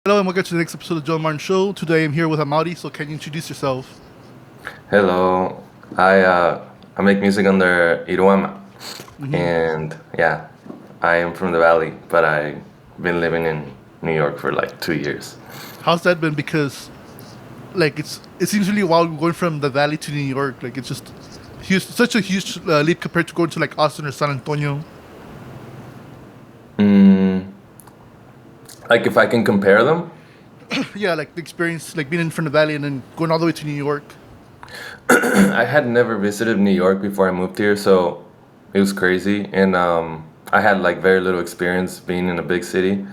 Hello and welcome to the next episode of Joe Martin Show. Today I'm here with Amaury, so can you introduce yourself? Hello, I make music under Yruama, Hmm. and yeah, I am from the valley, but I've been living in New York for like 2 years. How's that been? Because it seems really wild going from the Valley to New York. Like it's just huge, such a huge leap compared to going to like Austin or San Antonio. Mm, like if I can compare them, Yeah, like the experience, like being in from the Valley and then going all the way to New York. I had never visited New York before I moved here, so it was crazy, and I had like very little experience being in a big city.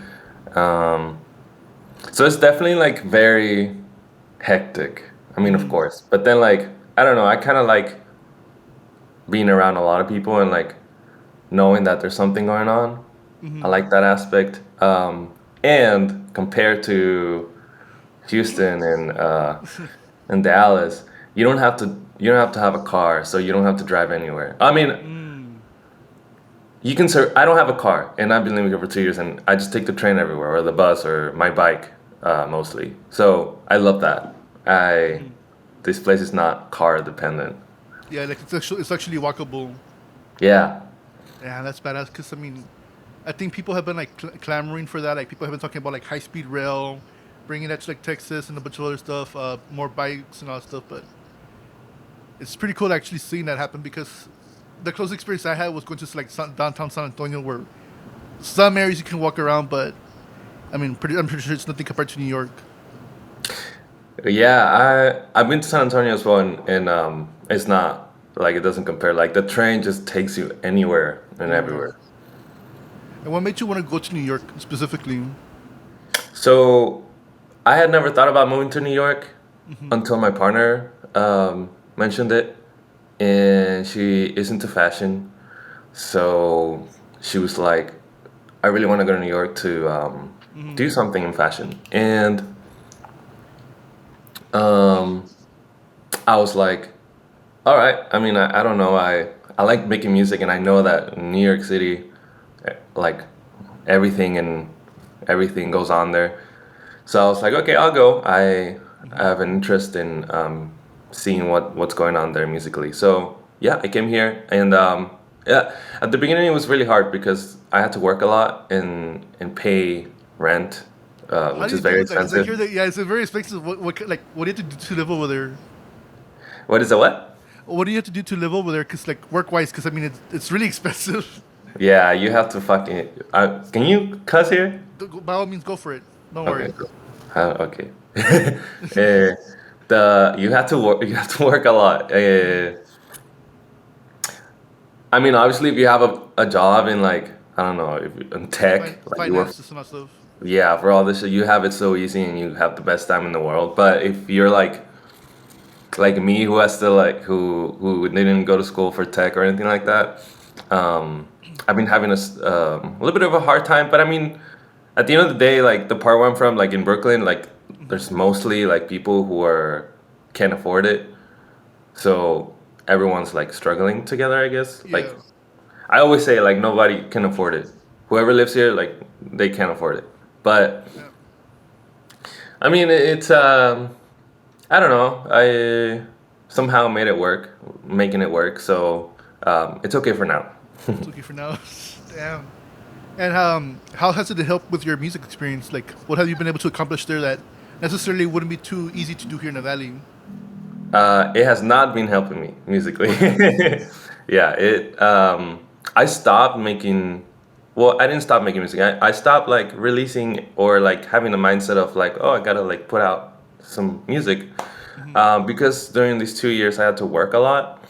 Um, so it's definitely like very hectic. I mean, of Hmm. course, but then like I don't know, I kind of like being around a lot of people and like knowing that there's something going on. I Hmm. like that aspect. And compared to Houston and Dallas, you don't have to have a car, so you don't have to drive anywhere. I mean, Mm. you can. I don't have a car, and I've been living here for 2 years, and I just take the train everywhere, or the bus, or my bike, mostly. So I love that. I Hmm. This place is not car dependent. Yeah, like it's actually walkable. Yeah. Yeah, that's badass. Because I mean, I think people have been like clamoring for that. Like people have been talking about like high speed rail, bringing that to like Texas and a bunch of other stuff, more bikes and all that stuff. But it's pretty cool actually seeing that happen because the close experience I had was going to like downtown San Antonio, where some areas you can walk around, but I'm pretty sure it's nothing compared to New York. Yeah, I've been to San Antonio as well, and it's not like it doesn't compare. Like the train just takes you anywhere and Anywhere. everywhere. And what made you want to go to New York specifically? So I had never thought about moving to New York Hmm. until my partner mentioned it, and she is into fashion. So she was like, "I really want to go to New York to Hmm. do something in fashion," and um, I was like, all right. I mean, I don't know. I like making music, and I know that in New York City, like everything and everything goes on there. So I was like, okay, I'll go. I Hmm. have an interest in seeing what's going on there musically. So yeah, I came here, and yeah, at the beginning it was really hard because I had to work a lot and pay rent, How do which you is deal very with that? Because I expensive. hear that, yeah, it's a very expensive. What do you have to do to live over there? What is it? What? What do you have to do to live over there? Because like work wise, because I mean it's really expensive. Yeah, you have to fucking. Can you cuss here? By all means, go for it. Don't Okay, worry. cool. Okay. Eh, the you have to work. You have to work a lot. I mean, obviously, if you have a job in like I don't know, if in tech, like you work, Finances and all stuff. yeah, for all this shit, you have it so easy and you have the best time in the world. But if you're like me, who has to like who didn't go to school for tech or anything like that, I've been having a little bit of a hard time. But I mean, at the end of the day, like the part where I'm from, like in Brooklyn, like Hmm. there's mostly like people who are can't afford it. So everyone's like struggling together, I guess. Like Yeah. I always say, like nobody can afford it. Whoever lives here, like they can't afford it. But Yeah. I mean, it's I don't know. I somehow made it work, making it work. So it's okay for now. It's okay for now. Damn. And how has it helped with your music experience? Like, what have you been able to accomplish there that necessarily wouldn't be too easy to do here in the valley? It has not been helping me musically. Oh, it hasn't. Yeah, it. I stopped making. Well, I didn't stop making music. I stopped like releasing or like having the mindset of like, oh, I gotta like put out some music, Hmm. because during these 2 years I had to work a lot.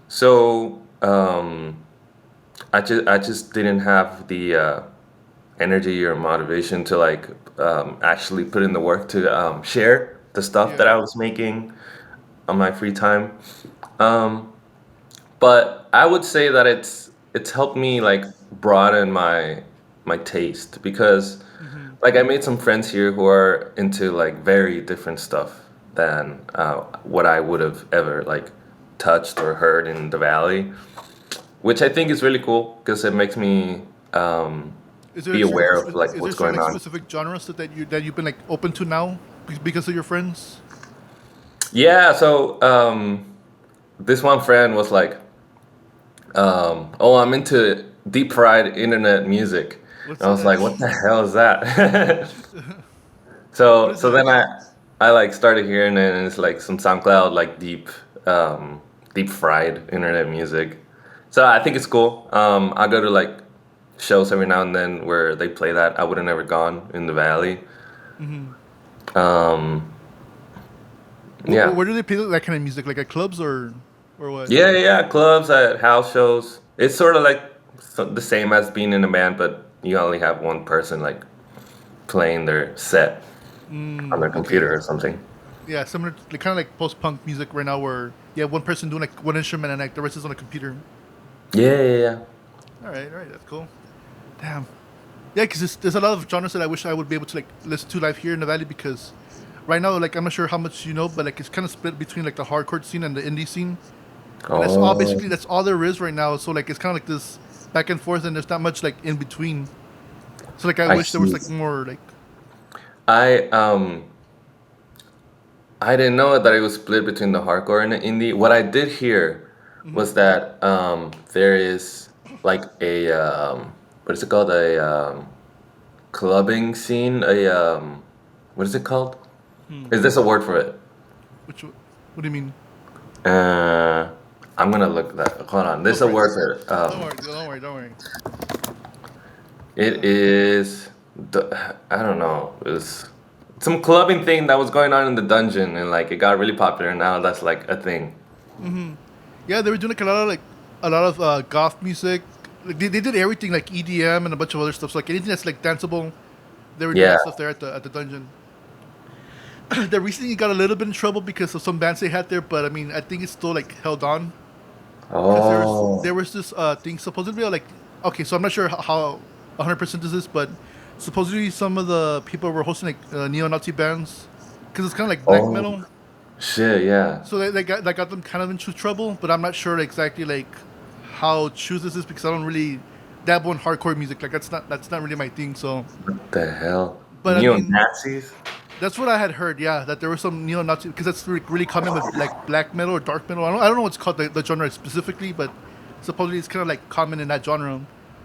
So I just didn't have the energy or motivation to like actually put in the work to share the stuff that Yeah. I was making on my free time. Um, but I would say that it's helped me like broaden my taste because Hmm. like I made some friends here who are into like very different stuff than what I would have ever like touched or heard in the valley, which I think is really cool because it makes me um, Is there be like certain aware of like is there what's certain going like on. specific genres that you've been like open to now because of your friends? Yeah, so this one friend was like, "Oh, I'm into deep fried internet music," What's and I was like, that? "What the hell is that?" What So is so that? then I like started hearing it, and it's like some SoundCloud like deep fried internet music. So I think it's cool. I go to like shows every now and then where they play that. I would have never gone in the valley. Hmm. Um, yeah. Where do they play that kind of music? Like at clubs or what? Yeah. Clubs at house shows. It's sort of like the same as being in a band, but you only have one person like playing their set on their Okay. computer or something. Yeah, similar to, like, kind of like post punk music right now, where you have one person doing like one instrument and like the rest is on a computer. Yeah. All right, that's cool. Damn. Yeah, because there's a lot of genres that I wish I would be able to like listen to live here in the valley because right now, like I'm not sure how much you know, but like it's kind of split between like the hardcore scene and the indie scene, and that's all Oh, basically that's all there is right now. So like it's kind of like this back and forth, and there's not much like in between. So like I I wish there was see. like more like. I I didn't know that it was split between the hardcore and the indie. What I did hear Mhm. was that there is like a what is it called? A clubbing scene. A what is it called? Hmm. Is this a word for it? What do you mean? Uh, I'm gonna look that. Hold on. Go There's a for it. word for it. Don't worry. Don't worry. Don't worry. It is I don't know. It was some clubbing thing that was going on in the dungeon, and like it got really popular. And now that's like a thing. Hmm. Yeah, they were doing like a lot of goth music. Like they did everything like EDM and a bunch of other stuff. So like anything that's like danceable, they were doing Yeah. that stuff there at the dungeon. They recently got a little bit in trouble because of some bands they had there, but I mean I think it's still like held on because Oh. there was this thing supposedly like okay, so I'm not sure how 100% this is, but supposedly some of the people were hosting like neo-Nazi bands because it's kind of like black Oh. metal. Shit. Yeah. So they got them kind of into trouble, but I'm not sure exactly like how true this is because I don't really dabble in hardcore music. Like that's not really my thing. So, What the hell? but I Neo mean Nazis? that's what I had heard. Yeah, that there was some neo-Nazi because that's really common with like black metal or dark metal. I don't know what's called the genre specifically, but supposedly it's kind of like common in that genre.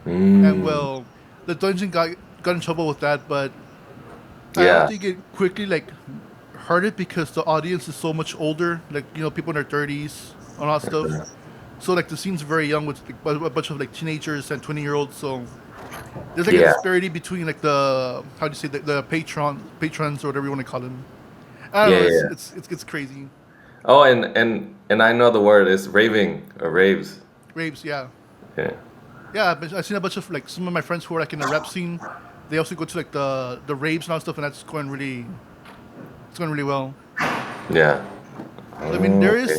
And Mm. well, the dungeon got in trouble with that, but I don't Yeah. think it quickly like hurt it because the audience is so much older. Like people in their 30s and all that stuff. So like the scene's very young with like, a bunch of like teenagers and 20-year-olds. So there's like a Yeah. disparity between like the how do you say the patrons or whatever you want to call them. I don't Yeah. know. Yeah. It's crazy. Oh, and I know the word is raving or raves. Raves, yeah, Yeah. yeah. But I've seen a bunch of like some of my friends who are like in the rap scene. They also go to like the raves and all that stuff, and it's going really well. Yeah. I mean, Oh, okay.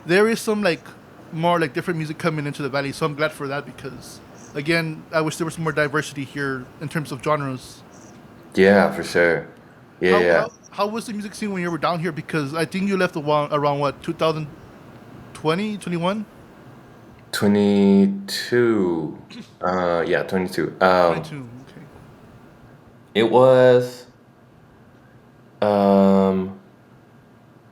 there is some like more like different music coming into the valley, so I'm glad for that because again, I wish there was more diversity here in terms of genres. Yeah, for sure. Yeah. Yeah. How was the music scene when you were down here? Because I think you left around what 2020, 21, 22. Yeah, 22. 22. Okay. It was um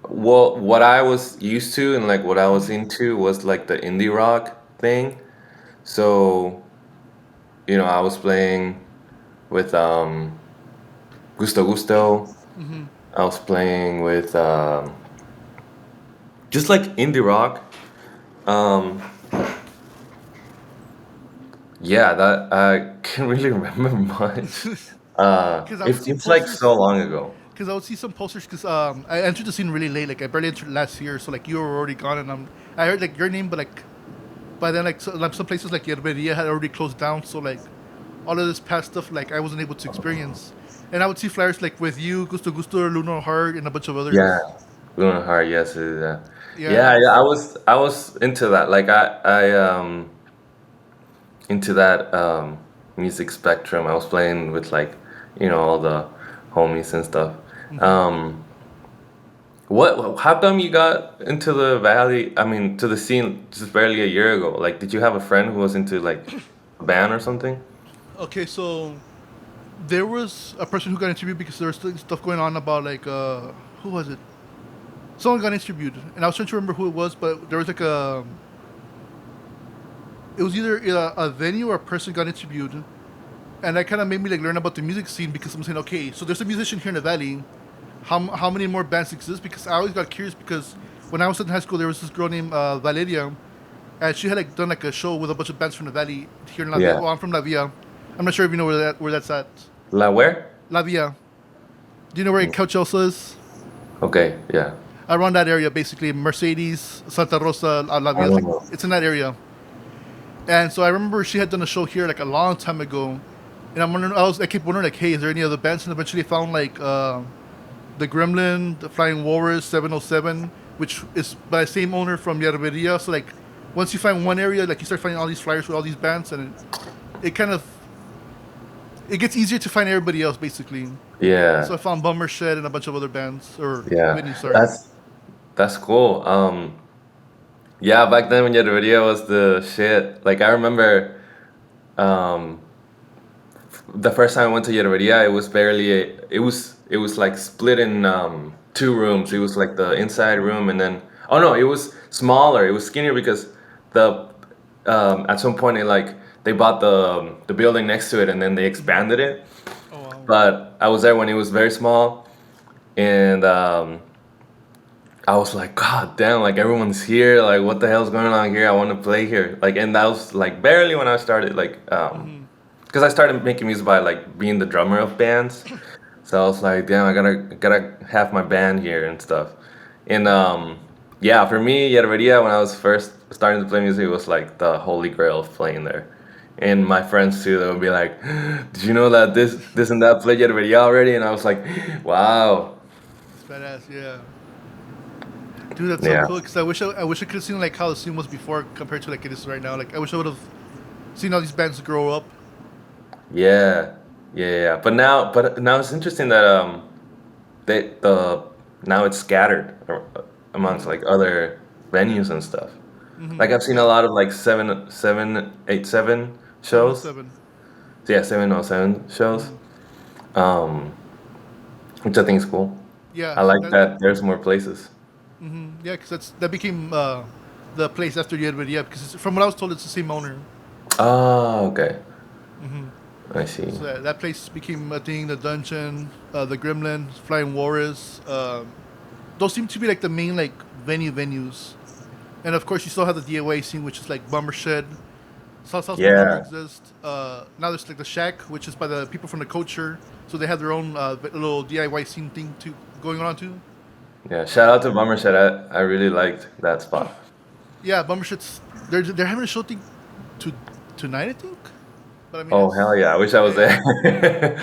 well, what I was used to and like what I was Hmm. into was like the indie rock thing. So, I was playing with Gusto Gusto. Hmm. I was playing with just like indie rock. Um yeah, that I can't really remember much. Because I It would see seems like so posters. long ago. Because I would see some posters. Because I entered the scene really late. Like I barely entered last year, so like you were already gone, and I heard like your name, but by then like some places like Yerberia had already closed down. So like all of this past stuff like I wasn't able to experience. And I would see flyers like with you, Gusto Gusto, Lunar Heart, and a bunch of Yeah, others. Luna Heart, yes, Yeah, yeah. I was into that. Like I into that music spectrum. I was playing with like all the homies and stuff. hmm Um, what? How come you got into the valley? I mean, to the scene just barely a year ago. Like, did you have a friend who was into like a band or something? Okay, so there was a person who got interviewed because there was stuff going on about like who was it? Someone got interviewed, and I was trying to remember who it was, but there was like a it was either a venue or a person got interviewed, and that kind of made me like learn about the music scene because I'm saying, okay, so there's a musician here in the valley. How many more bands exist? Because I always got curious because when I was in high school, there was this girl named Valeria, and she had like done like a show with a bunch of bands from the valley here in La Villa. Yeah. Well, I'm from La Villa. I'm not sure if you know where that's at. La where? La Villa. Do you know where Couch Elsa is? Okay, yeah. Around that area, basically Mercedes, Santa Rosa, La I Villa. don't know. It's in that area. And so I remember she had done a show here like a long time ago, and I kept wondering like, hey, is there any other bands? And eventually found like the Gremlin, the Flying Walrus, 707, which is by the same owner from Yarberia. So like, once you find one area, like you start finding all these flyers with all these bands, and it kind of it gets easier to find everybody else basically. So I Yeah, found Bummer Shed and a bunch of other bands or yeah. venues. Sorry. That's cool. Yeah, back then when your video was the shit. Like I remember, um, the first time I went to Yerberia, it was barely it was like split in two rooms. It was like the inside room and then oh no, it was smaller. It was skinnier because the at some point they bought the building next to it and then they expanded it. Oh wow. But I was there when it was very small and I was like, God damn, like everyone's here. Like, what the hell's going on here? I want to play here. Like, and that was like barely when I started, like, Hmm. because I started making music by like being the drummer of bands. So I was like, damn, I gotta have my band here and stuff. And yeah, for me, Yerberia, when I was first starting to play music, it was like the holy grail of playing there. And my friends too, they would be like, did you know that this and that played Yerberia already? And I was like, wow. It's badass. Yeah. Dude, that's so Yeah. cool. Because I wish I could have seen like how the scene was before compared to like it is right now. Like I wish I would have seen all these bands grow up. Yeah, yeah. But now it's interesting that they the now it's scattered amongst Hmm. like other venues and stuff. Hmm. Like I've seen a lot of like 787 shows. 707. So yeah, 707 shows. Hmm. Um, which I think is cool. Yeah. I like That. that there's more places. Hmm. Yeah, because that became the place after the Edward. Yeah, because from what I was told, it's the same owner. Oh, okay. Hmm. I see. So that place became a thing. The dungeon, the Gremlin, Flying Walrus. Those seem to be like the main like venues. And of course, you still have the DIY scene, which is like Bummer Shed. South no longer Yeah. exists. Now there's like the Shack, which is by the people from the culture. So they have their own little DIY scene thing too going on too. Yeah. Shout out to Bummer Shed. I really liked that spot. Yeah, Bummer Shed's they're having a show thing to tonight, I think. But I mean, Oh hell yeah! I wish I was yeah, there.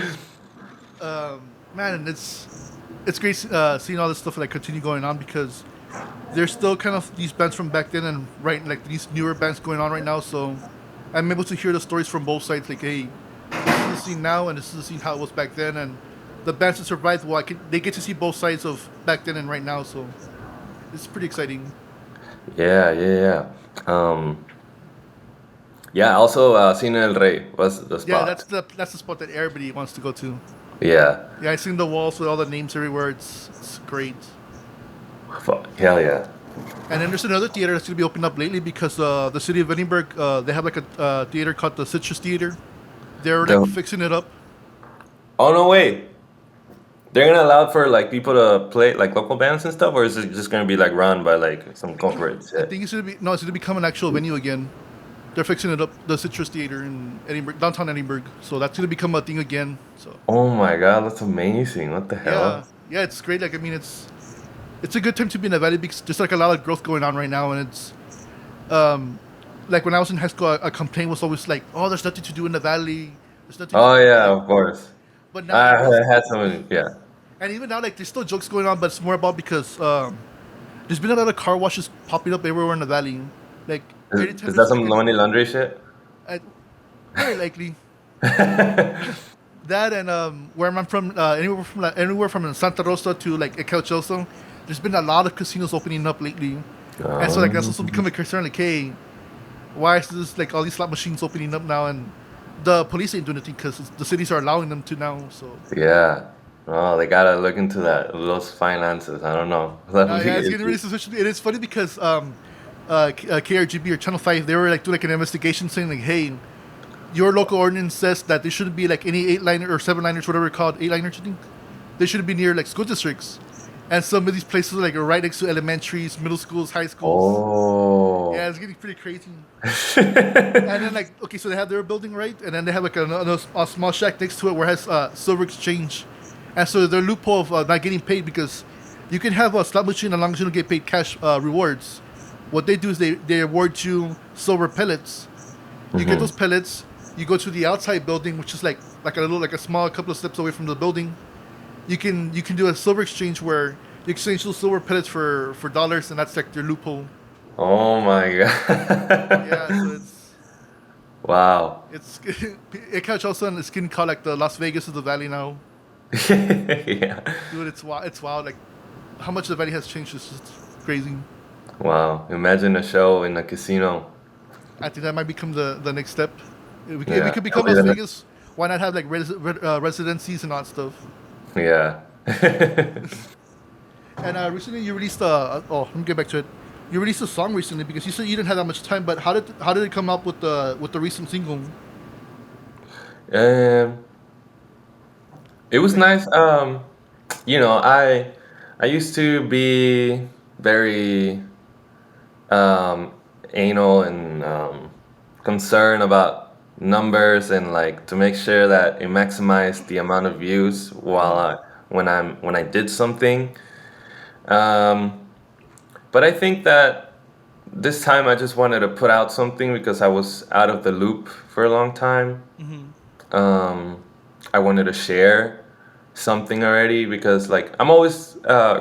man, and it's great seeing all this stuff like continue going on because there's still kind of these bands from back then and right like these newer bands going on right now. So I'm able to hear the stories from both sides. Like, hey, this is the scene now, and this is the scene how it was back then, and the bands that survived. Well, they get to see both sides of back then and right now. So it's pretty exciting. Yeah, yeah, yeah. Yeah, also Cine El Rey was the Yeah, spot. that's the spot that everybody wants to go to. Yeah. Yeah, I seen the walls with all the names everywhere. It's great. Hell yeah. And then there's another theater that's gonna be opened up lately because the city of Edinburgh they have like a theater called the Citrus Theater. They're like The, fixing it up. oh no, wait. They're gonna allow for like people to play like local bands and stuff, or is it just gonna be like run by like some corporate I shit? think it's gonna become an actual venue again. They're fixing it up, the Citrus Theater in Edinburgh, downtown Edinburgh. So that's gonna become a thing again. So Oh my god, that's amazing. What the yeah, hell? yeah, it's great. Like I mean, it's a good time to be in the valley because there's like a lot of growth going on right now, and it's um like when I was in high school, a complaint was always like, oh, there's nothing to do in the valley. There's nothing to Oh do. yeah, Like, of course. but now I like there's had some, yeah. and even now like there's still jokes going on, but it's more about because there's been a lot of car washes popping up everywhere in the valley. Like anytime Is that there's some like money laundry shit? I, very likely that and where I'm from, anywhere from Santa Rosa to like Ecalchoso, there's been a lot of casinos opening up lately, and so like that's also Um, become a concern. Like, hey, why is this like all these slot machines opening up now? And the police ain't doing anything because the cities are allowing them to now. So Yeah. Oh, they gotta look into that, those finances. I don't know. That'll be yeah, it's getting really iffy. suspicious. It is funny because KRGB or Channel Five, they were like doing like an investigation saying like, hey, your local ordinance says that there shouldn't be like any eight liner or seven liners, whatever it's called, eight liners, I think. They shouldn't be near like school districts. And some of these places like are right next to elementaries, middle schools, high schools. Yeah, Oh. it's getting pretty crazy. And then like okay, so they have their building right, and then they have like a small shack next to it where it has silver exchange, and so their loophole of not getting paid because you can have a slot machine as long as you don't get paid cash rewards. What they do is they award you silver pellets. You get Hmm. those pellets. You go to the outside building, which is like a little like a small couple of steps away from the building. You can do a silver exchange where you exchange those silver pellets for dollars, and that's like your loophole. Oh my Yeah, so God. Wow. it's it catch also on it's getting called like the Las Vegas of the Valley now. Yeah. Dude, it's wild. It's wild. Like how much the Valley has changed is just crazy. Wow. Imagine a show in a casino. I think that might become the next step. If we Yeah. could That'll become be Las the next. Vegas, why not have like residencies and all that stuff? Yeah. And recently you released oh let me get back to it. You released a song recently because you said you didn't have that much time. But how did it come up with the recent single? Um, it was Like, nice. I used to be very um, anal and concerned about numbers and like to make sure that it maximized the amount of views when I did something. Um, but I think that this time I just wanted to put out something because I was out of the loop for a long time. mm-hmm. um, I wanted to share something already because like I'm always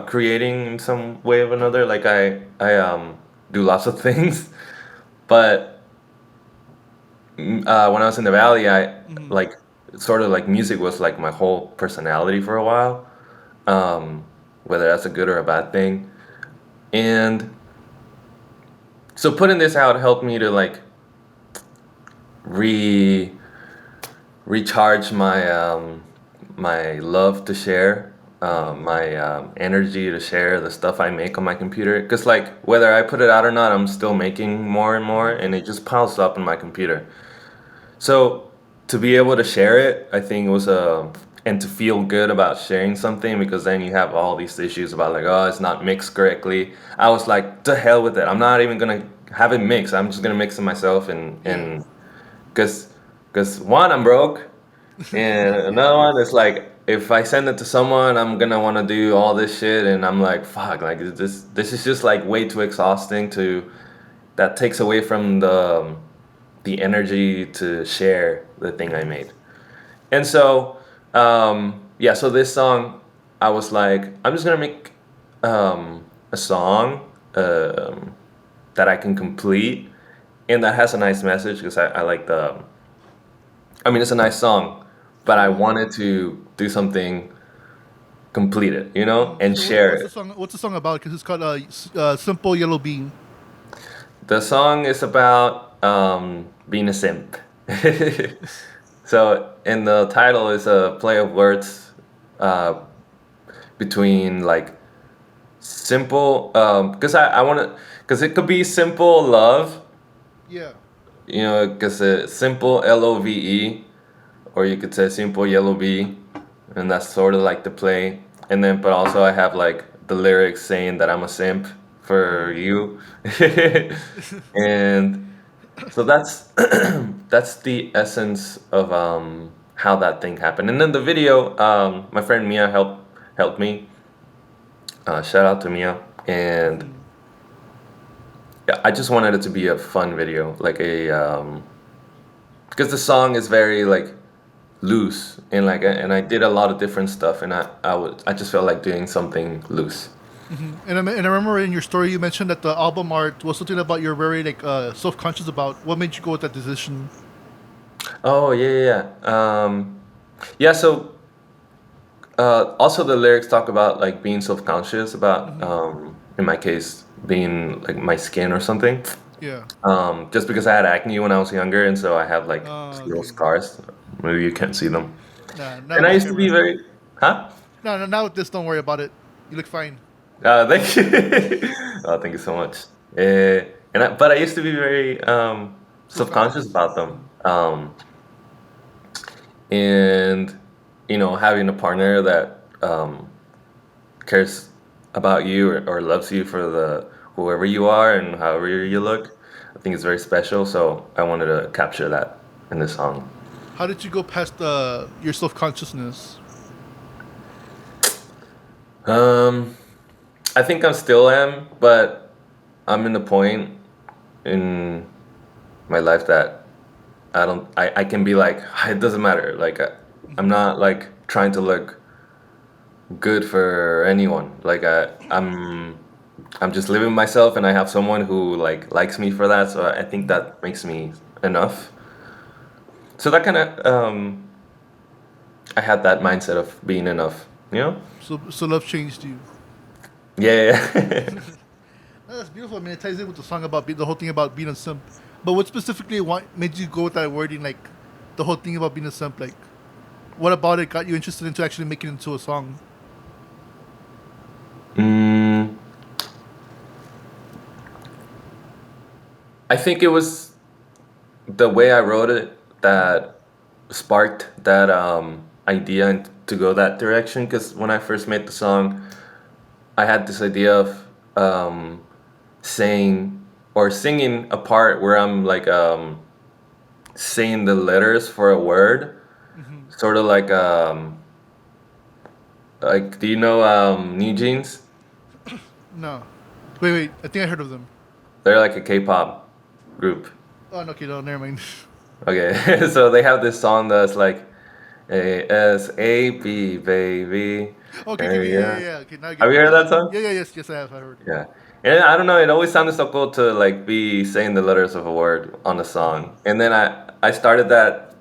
creating in some way of another. Like I do lots of things, but when I was in the valley, I Mm-hmm. like sort of like music was like my whole personality for a while. Um, whether that's a good or a bad thing, and so putting this out helped me to like re recharge my love to share, my energy to share the stuff I make on my computer. Because like whether I put it out or not, I'm still making more and more, Mm-hmm. and it just piles up on my computer. So to be able to share it, I think was a and to feel good about sharing something because then you have all these issues about like oh it's not mixed correctly. I was like to hell with it. I'm not even gonna have it mixed. I'm just gonna mix it myself Yeah. and because one I'm broke and Yeah. another one is like, if I send it to someone, I'm gonna want to do all this shit, and I'm like, fuck, like this is just like way too exhausting. To that takes away from the energy to share the thing I Mm-hmm. made. And so, yeah, so this song, I was like, I'm just gonna make a song that I can complete and that has a nice message because I like I mean, it's a nice song, but I So wanted to do something completed, and so share what's the it. song? What's the song about? Because it's called "Simple Yellow Bean." The song is about being a simp. So, and the title is a play of words uh, between like simple, because I want to, because it could be simple love, Yeah. because it's simple LOVE, or you could say simple yellow bee, and that's sort of like the play. And then, but also I have like the lyrics saying that I'm a simp for Mm. you, and so that's that's the essence of how that thing happened. And then the video, my friend Mia helped me. Shout out to Mia, and Mm. yeah, I just wanted it to be a fun video, like a because the song is very like loose and like and I did a lot of different stuff and I just felt like doing something loose. And I remember in your story you mentioned that the album art was something about you're very like self conscious about. What made you go with that decision? Oh yeah, yeah, yeah. Yeah, so also the lyrics talk about like being self-conscious about Mm-hmm. in my case being like my skin or something. Yeah. Just because I had acne when I was younger, and so I have like Oh, little okay. scars. Maybe you can't see them. Nah, not And with I this used to be camera. very, huh? No, no, now with this, don't worry about it. You look fine. Thank you. Oh, thank you so much. But I used to be very subconscious Self-conscious. about them. And having a partner that cares about you or loves you for the whoever you are and however you look, I think it's very special. So I wanted to capture that in this song. How did you go past your self-consciousness? Um, I think I'm still am, but I'm in the point in my life that I can be like, it doesn't matter. Like I'm Hmm. not like trying to look good for anyone. Like I'm just living myself, and I have someone who like likes me for that. So I think Hmm. that makes me enough. So that kind of I had that mindset of being enough. You know? So love changed you. Yeah. Yeah. No, that's beautiful. I mean, it ties in with the song about the whole thing about being a simp. But what specifically made you go with that wording, like the whole thing about being a simp? Like, what about it got you interested into actually making it into a song? mm, I think it was the way I wrote it Hmm. that sparked that idea to go that direction. Because when I first made the song, I had this idea of um, saying or singing a part where I'm like saying the letters for a word, Hmm. sort of like do you know New Jeans? No. Wait. I think I heard of them. They're like a K-pop group. Oh, no, okay, no, never mind. Okay, so they have this song that's like ASAP baby. Okay, Yeah. yeah. Okay, now I get Have it. you heard that song? Yes, I have. I heard. Yeah. And I don't know, it always sounded so cool to like be saying the letters of a word on a Hmm. song. And then I started that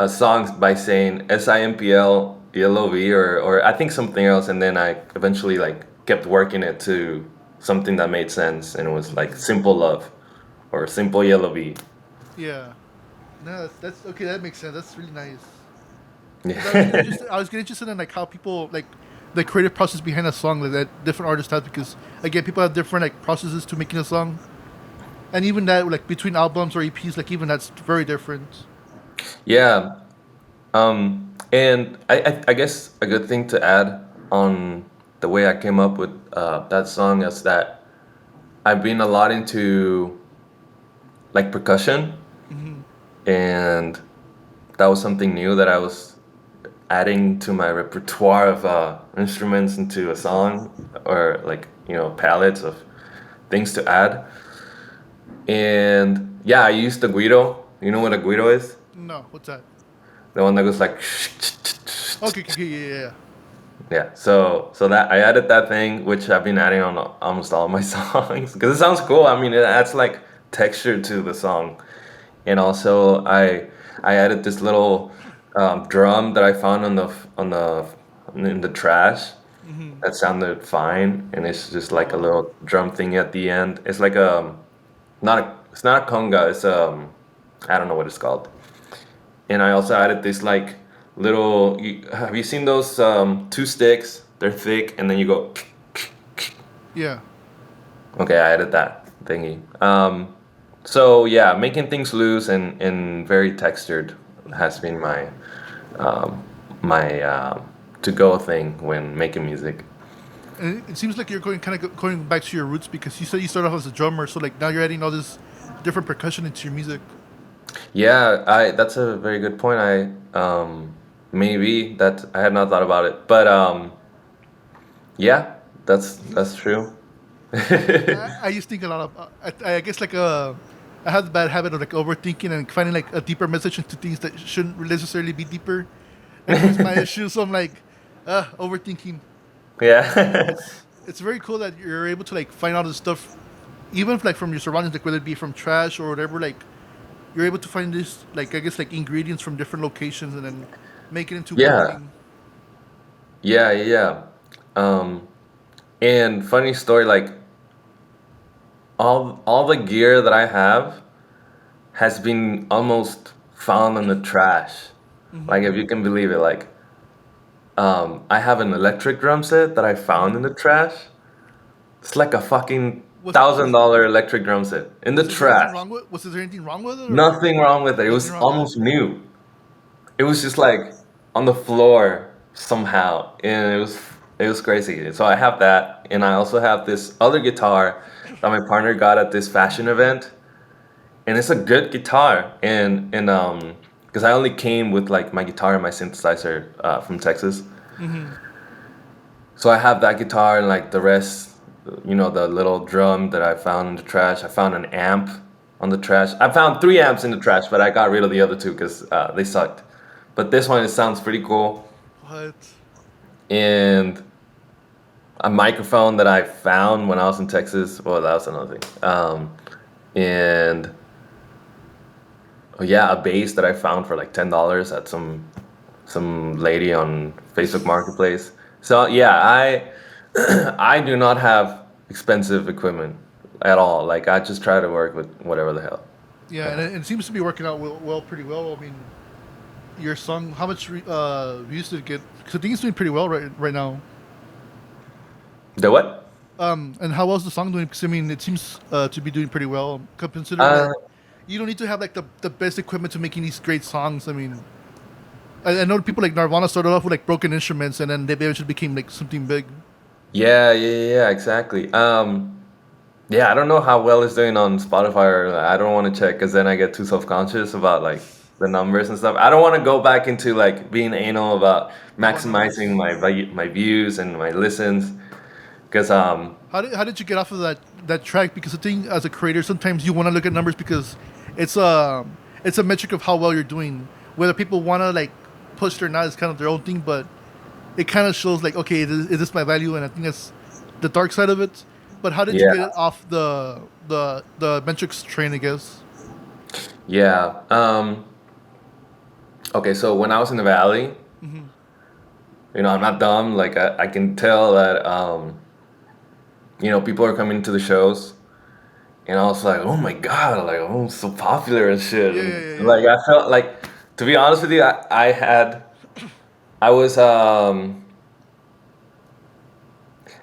songs by saying SIMPL ELOV or I think something else, and then I eventually like kept working it to something that made sense, and it was like Hmm. simple love or simple yellow V. Yeah. No, that's okay. That makes sense. That's really nice. Because Yeah. I was getting interested in like how people like the creative process behind a song like that different artists have because again people have different like processes to making a song and even that like between albums or EPs like even that's very different. Yeah. And I guess a good thing to add on the way I came up with that song is that I've been a lot into like percussion, Hmm. and that was something new that I was adding to my repertoire of instruments into a song, or like palettes of things to add. And yeah, I used the guido. You know what a guido is? No, what's that? The one that goes like Okay, yeah. yeah. So that I added that thing, which I've been adding on almost all of my songs because it sounds cool. I mean, it adds like texture to the song. And also I added this little drum that I found in the trash Hmm. that sounded fine, and it's just like a Oh, little drum thing at the end. It's like it's not a conga. It's I don't know what it's called. And I also added this like little. Have you seen those two sticks? They're thick, and then you go. yeah. Okay, I added that thingy. So yeah, making things loose and very textured Hmm. has been um, my to go thing when making music. And it seems like you're going back to your roots because you said you started off as a drummer, so like now you're adding all this different percussion into your music. Yeah, I that's a very good point. Maybe that I had not thought about it, but yeah, that's true. I used to think a lot of. I guess like I have the bad habit of like overthinking and finding like a deeper message into things that shouldn't necessarily be deeper, and it's my issue. So I'm like, overthinking. But Yeah. it's very cool that you're able to like find all this stuff, even if, like from your surroundings, like whether it be from trash or whatever. Like you're able to find this like I guess like ingredients from different locations and then make it into one Yeah. thing. Yeah, yeah, yeah. Um, and funny story, like all the gear that I have has been almost found in the trash. Like Hmm. if you can believe it, like I have an electric drum set that I found in Hmm. the trash. It's like a fucking Was thousand was dollar electric drum set in the there anything trash. wrong with was there anything wrong with it or Nothing wrong with it. It nothing was wrong? almost new. It was just like on the floor somehow, and it was crazy. So I have that, and I also have this other guitar that my partner got at this fashion event, and it's a good guitar. And because I only came with like my guitar and my synthesizer from Texas, Mm-hmm. so I have that guitar and like the rest, the little drum that I found in the trash. I found an amp on the trash. I found three amps in the trash, but I got rid of the other two because they sucked. But this one, it sounds pretty cool. What? And a microphone that I found when I was in Texas. Well, that was another thing. And oh yeah, a bass that I found for like $10 at some lady on Facebook Marketplace. So yeah, I I do not have expensive equipment at all. Like I just try to work with whatever the hell I Yeah, and have. it seems to be working out pretty well. I mean, your song, how much views did it get? Because I think it's doing pretty well right now. The what? And how well is the song doing? Because I mean, it seems to be doing pretty well, considering Uh, that you don't need to have like the best equipment to making these great songs. I mean, I know people like Nirvana started off with like broken instruments, and then they eventually became like something big. yeah, yeah, yeah, yeah, exactly. Yeah, I don't know how well it's doing on Spotify. Or I don't want to check because then I get too self-conscious about like the numbers and stuff. I don't want to go back into like being anal about About maximizing numbers. my views and my listens because How did you get off of that track? Because the thing as a creator, sometimes you want to look at numbers because it's a metric of how well you're doing. Whether people want to like push it or not is kind of their own thing, but it kind of shows like, okay, is this my value? And I think that's the dark side of it. But how did you yeah, get it off the metrics train? I guess. yeah. Okay, so when I was in the valley, Hmm. I'm not dumb. Like I can tell that people are coming to the shows. And I was like, oh my God, like, oh, I'm so popular and shit. Yeah, yeah, And yeah, like, yeah. I felt like, to be honest with you, I was,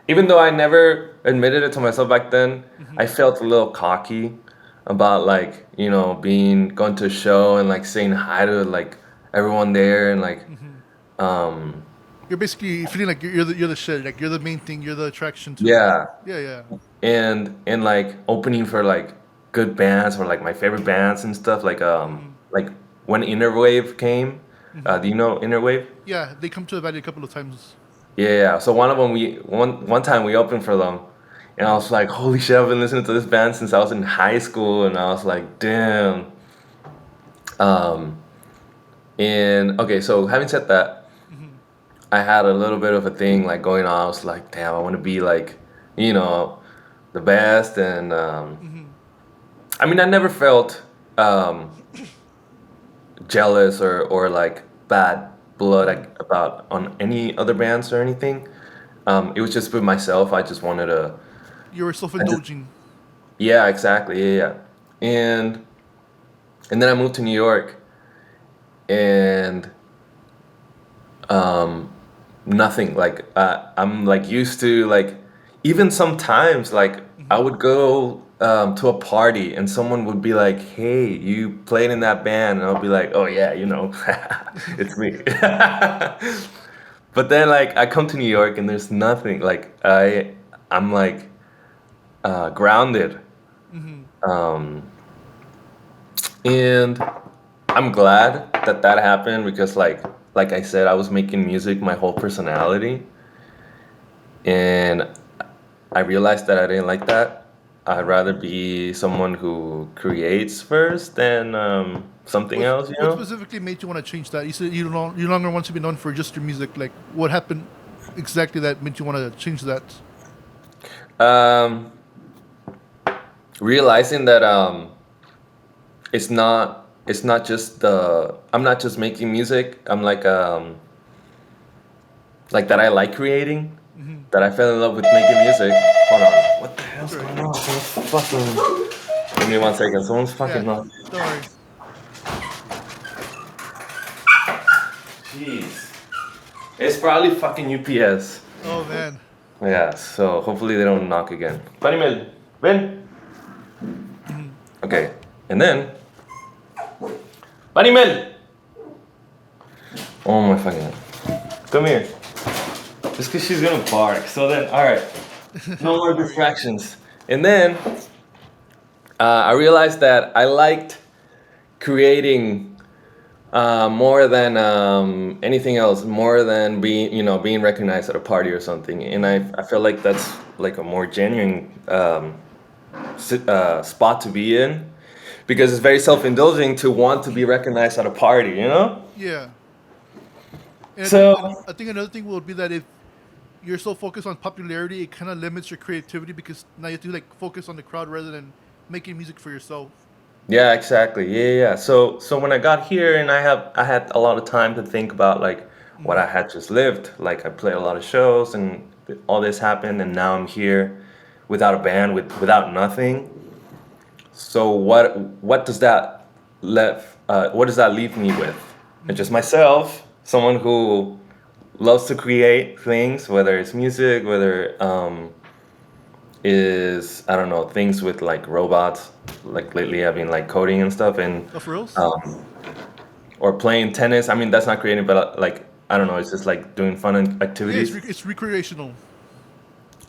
even though I never admitted it to myself back then, I Hmm. felt a little cocky about like, going to a show and like saying hi to like everyone there and like, Hmm. um, You're basically feeling like you're the shit. Like you're the main thing. You're the attraction to. yeah. Yeah, yeah. And like opening for like good bands or like my favorite bands and stuff Hmm. like when Innerwave came. Hmm. Do you know Innerwave? Yeah, they come to the valley a couple of times. Yeah, yeah. So one of them one time we opened for them, and I was like, holy shit, I've been listening to this band since I was in high school, and I was like, damn. Um, and okay, so having said that, Hmm. I had a little bit of a thing like going on. I was like, damn, I want to be like, you know, the best, and Hmm. I mean, I never felt um, jealous or like bad blood Hmm. about on any other bands or anything. It was just with myself. I just wanted to. You were I just self-indulging. Yeah, exactly. Yeah, yeah. And then I moved to New York, and um, nothing. Like I'm like used to like even sometimes like I Hmm. would go to a party and someone would be like, "Hey, you played in that band," and I'll be like, "Oh yeah, it's me." But then like I come to New York and there's nothing. Like I'm like grounded, Hmm. um, and I'm glad that that happened because like I said, I was making music my whole personality, and I realized that I didn't like that. I'd rather be someone who creates first than something What else, you what know? specifically made you want to change that? You said you no longer want to be known for just your music. Like what happened exactly that made you want to change that? Um, Realizing that it's not just I'm not just making music. I'm like that I like creating, Hmm. that I fell in love with making music. Hold on. What the That's What's all right. going on? Someone's fucking. Give me 1 second. Someone's Yeah, fucking not. don't worry. Jeez. It's probably fucking UPS. Oh man. Yeah, so hopefully they don't knock again. Panimel, ven. Mhm. Okay, and then. Panimel! Oh my fucking. Come here. Just because she's gonna bark. So then, alright. No more Don't worry. distractions. And then I realized that I liked creating more than anything else, more than being recognized at a party or something. And I feel like that's like a more genuine spot to be in because it's very self-indulging to want to be recognized at a party, you know? Yeah. And So I think another thing would be that if you're so focused on popularity, it kind of limits your creativity because now you have to like focus on the crowd rather than making music for yourself. yeah, exactly. Yeah, yeah, yeah. So when I got here and I had a lot of time to think about like what I Hmm. had just lived. Like I played a lot of shows and all this happened and now I'm here without a band, without nothing. So what does that what does that leave me with? And just Hmm. myself, someone who loves to create things, whether it's music, whether is I don't know things with like robots. Like lately, I've been like coding and stuff, and Oh, for reals? um, or playing tennis. I mean, that's not creating, but like I don't know, it's just like doing fun Yeah, activities. it's recreational.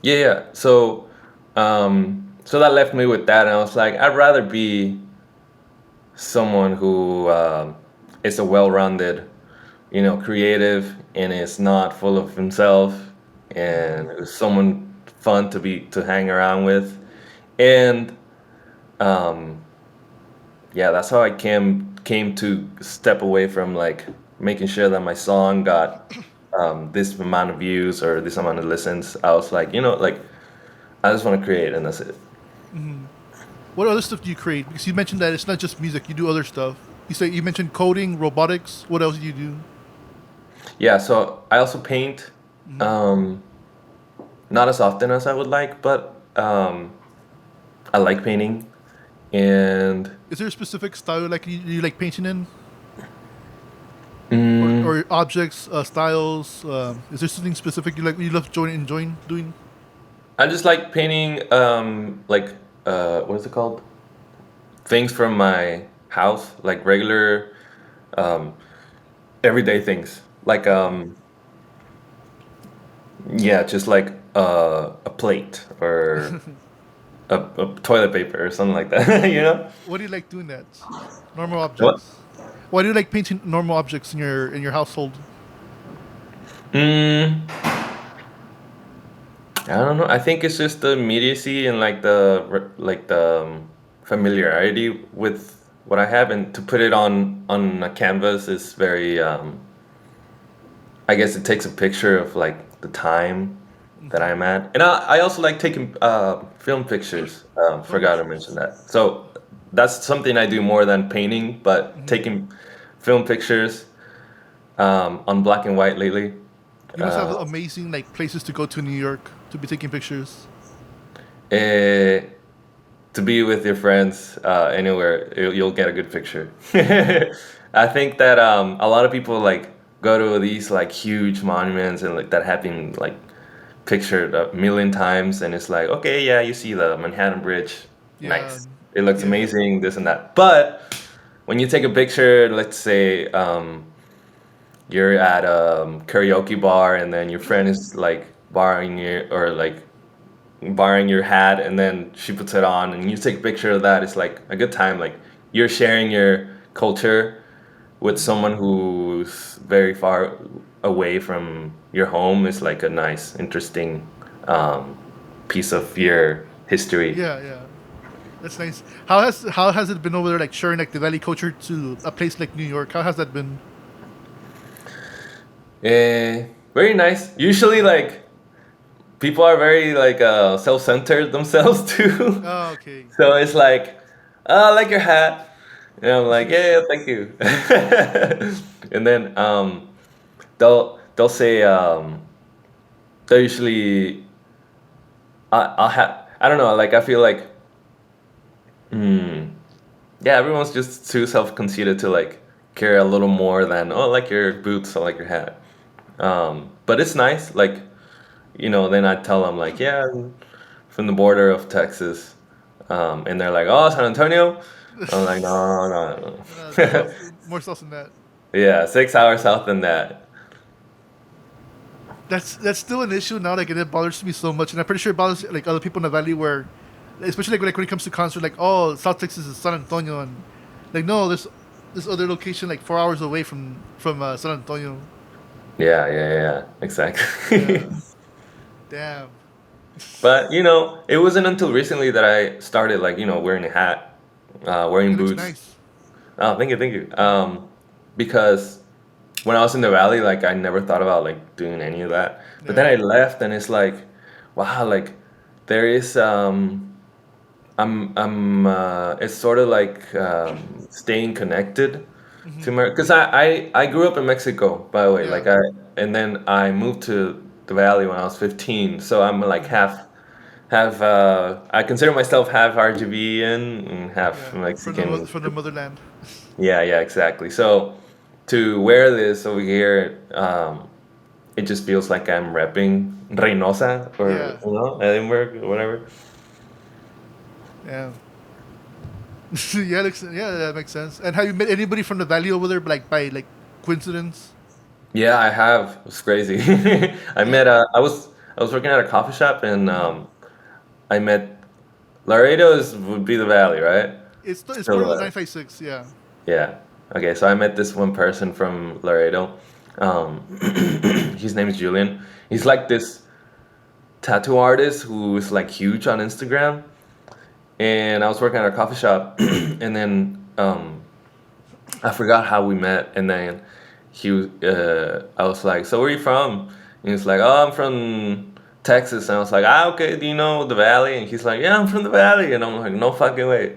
Yeah, yeah. So that left me with that, and I was like, I'd rather be someone who is a well-rounded, creative, and is not full of himself, Hmm. and is someone fun to hang around with, and um, yeah, that's how I came to step away from like making sure that my song got this amount of views or this amount of listens. I was like, like I just want to create, and that's it. Hmm. What other stuff do you create? Because you mentioned that it's not just music; you do other stuff. You mentioned coding, robotics. What else do you do? Yeah, so I also paint, Hmm. um, not as often as I would like, but I like painting, and Is there a specific style like you like painting in, mm, or objects, styles? Is there something specific you love enjoying doing? I just like painting, like what is it called? Things from my house, like regular, um, everyday things, like yeah, just like a plate or a toilet paper or something like that, you know? What do you like doing that? Normal What? objects. Why do you like painting normal objects in your household? Mm, I don't know. I think it's just the immediacy and like the familiarity with what I have, and to put it on a canvas is very. I guess it takes a picture of like the time that Hmm. I'm at, and I also like taking film pictures. Film Forgot to pictures. mention that. So that's something I do more than painting, but Hmm. taking film pictures on black and white lately. You must have Uh, amazing like places to go to in New York to be taking pictures. eh, to be with your friends anywhere, you'll get a good picture. I think that a lot of people like go to these like huge monuments and like that have been like pictured a million times, and it's like, okay, yeah, you see the Manhattan Bridge, Yeah, nice, it looks yeah, amazing, this and that. But when you take a picture, let's say you're at a karaoke bar, and then your friend is like borrowing your or like borrowing your hat, and then she puts it on and you take a picture of that. It's like a good time, like you're sharing your culture with hmm, someone who's very far away from your home. Is like a nice interesting um, piece of your history. yeah, yeah. That's nice. How has it been over there? Like sharing like the valley culture to a place like New York. How has that been? Very nice. Usually like people are very like self-centered themselves too. Oh, okay. So it's like, oh, I like your hat. And I'm like, yeah, yeah, thank you. And then they'll say they'll usually I'll have. I don't know. Like I feel like, mm, yeah, everyone's just too self-conceited to like care a little more than oh, I like your boots, I like your hat. But it's nice. Like then I tell them like, yeah, I'm from the border of Texas, and they're like, oh, San Antonio. I'm like, no, no, no. South, more south than that. Yeah, 6 hours south than that. That's still an issue now. Like it bothers me so much, and I'm pretty sure it bothers like other people in the valley where, especially like when it comes to concert, like oh South Texas is San Antonio, and like no, there's this other location like 4 hours away from San Antonio. Yeah, yeah, yeah, exactly. Yeah, damn. But it wasn't until recently that I started like wearing a hat, wearing It looks boots. nice. Oh, thank you, thank you. Because when I was in the valley, like I never thought about like doing any of that. But then Yeah. I left, and it's like, wow, like there is it's sort of like staying connected to Hmm. America. Because I grew up in Mexico, by the way. Yeah. And then I moved to the valley when I was 15. So I'm like Hmm. I consider myself half RGBian and half Yeah. From the Mexican. from the motherland. Yeah, yeah, exactly. So to wear this over here, it just feels like I'm repping Reynosa or Yeah. Edinburgh or whatever. Yeah. Yeah, that makes sense. And have you met anybody from the valley over there, like by like coincidence? Yeah, I have. It's crazy. Yeah. I was working at a coffee shop, and Hmm. I met Laredo would be the valley, right? It's Still part the of the valley. 956. Yeah. Yeah. Okay, so I met this one person from Laredo. Um, his name is Julian. He's like this tattoo artist who is like huge on Instagram. And I was working at a coffee shop, and then I forgot how we met. And then I was like, "So where are you from?" And he's like, "Oh, I'm from Texas." And I was like, "Ah, okay. Do you know the Valley?" And he's like, "Yeah, I'm from the Valley." And I'm like, "No fucking way."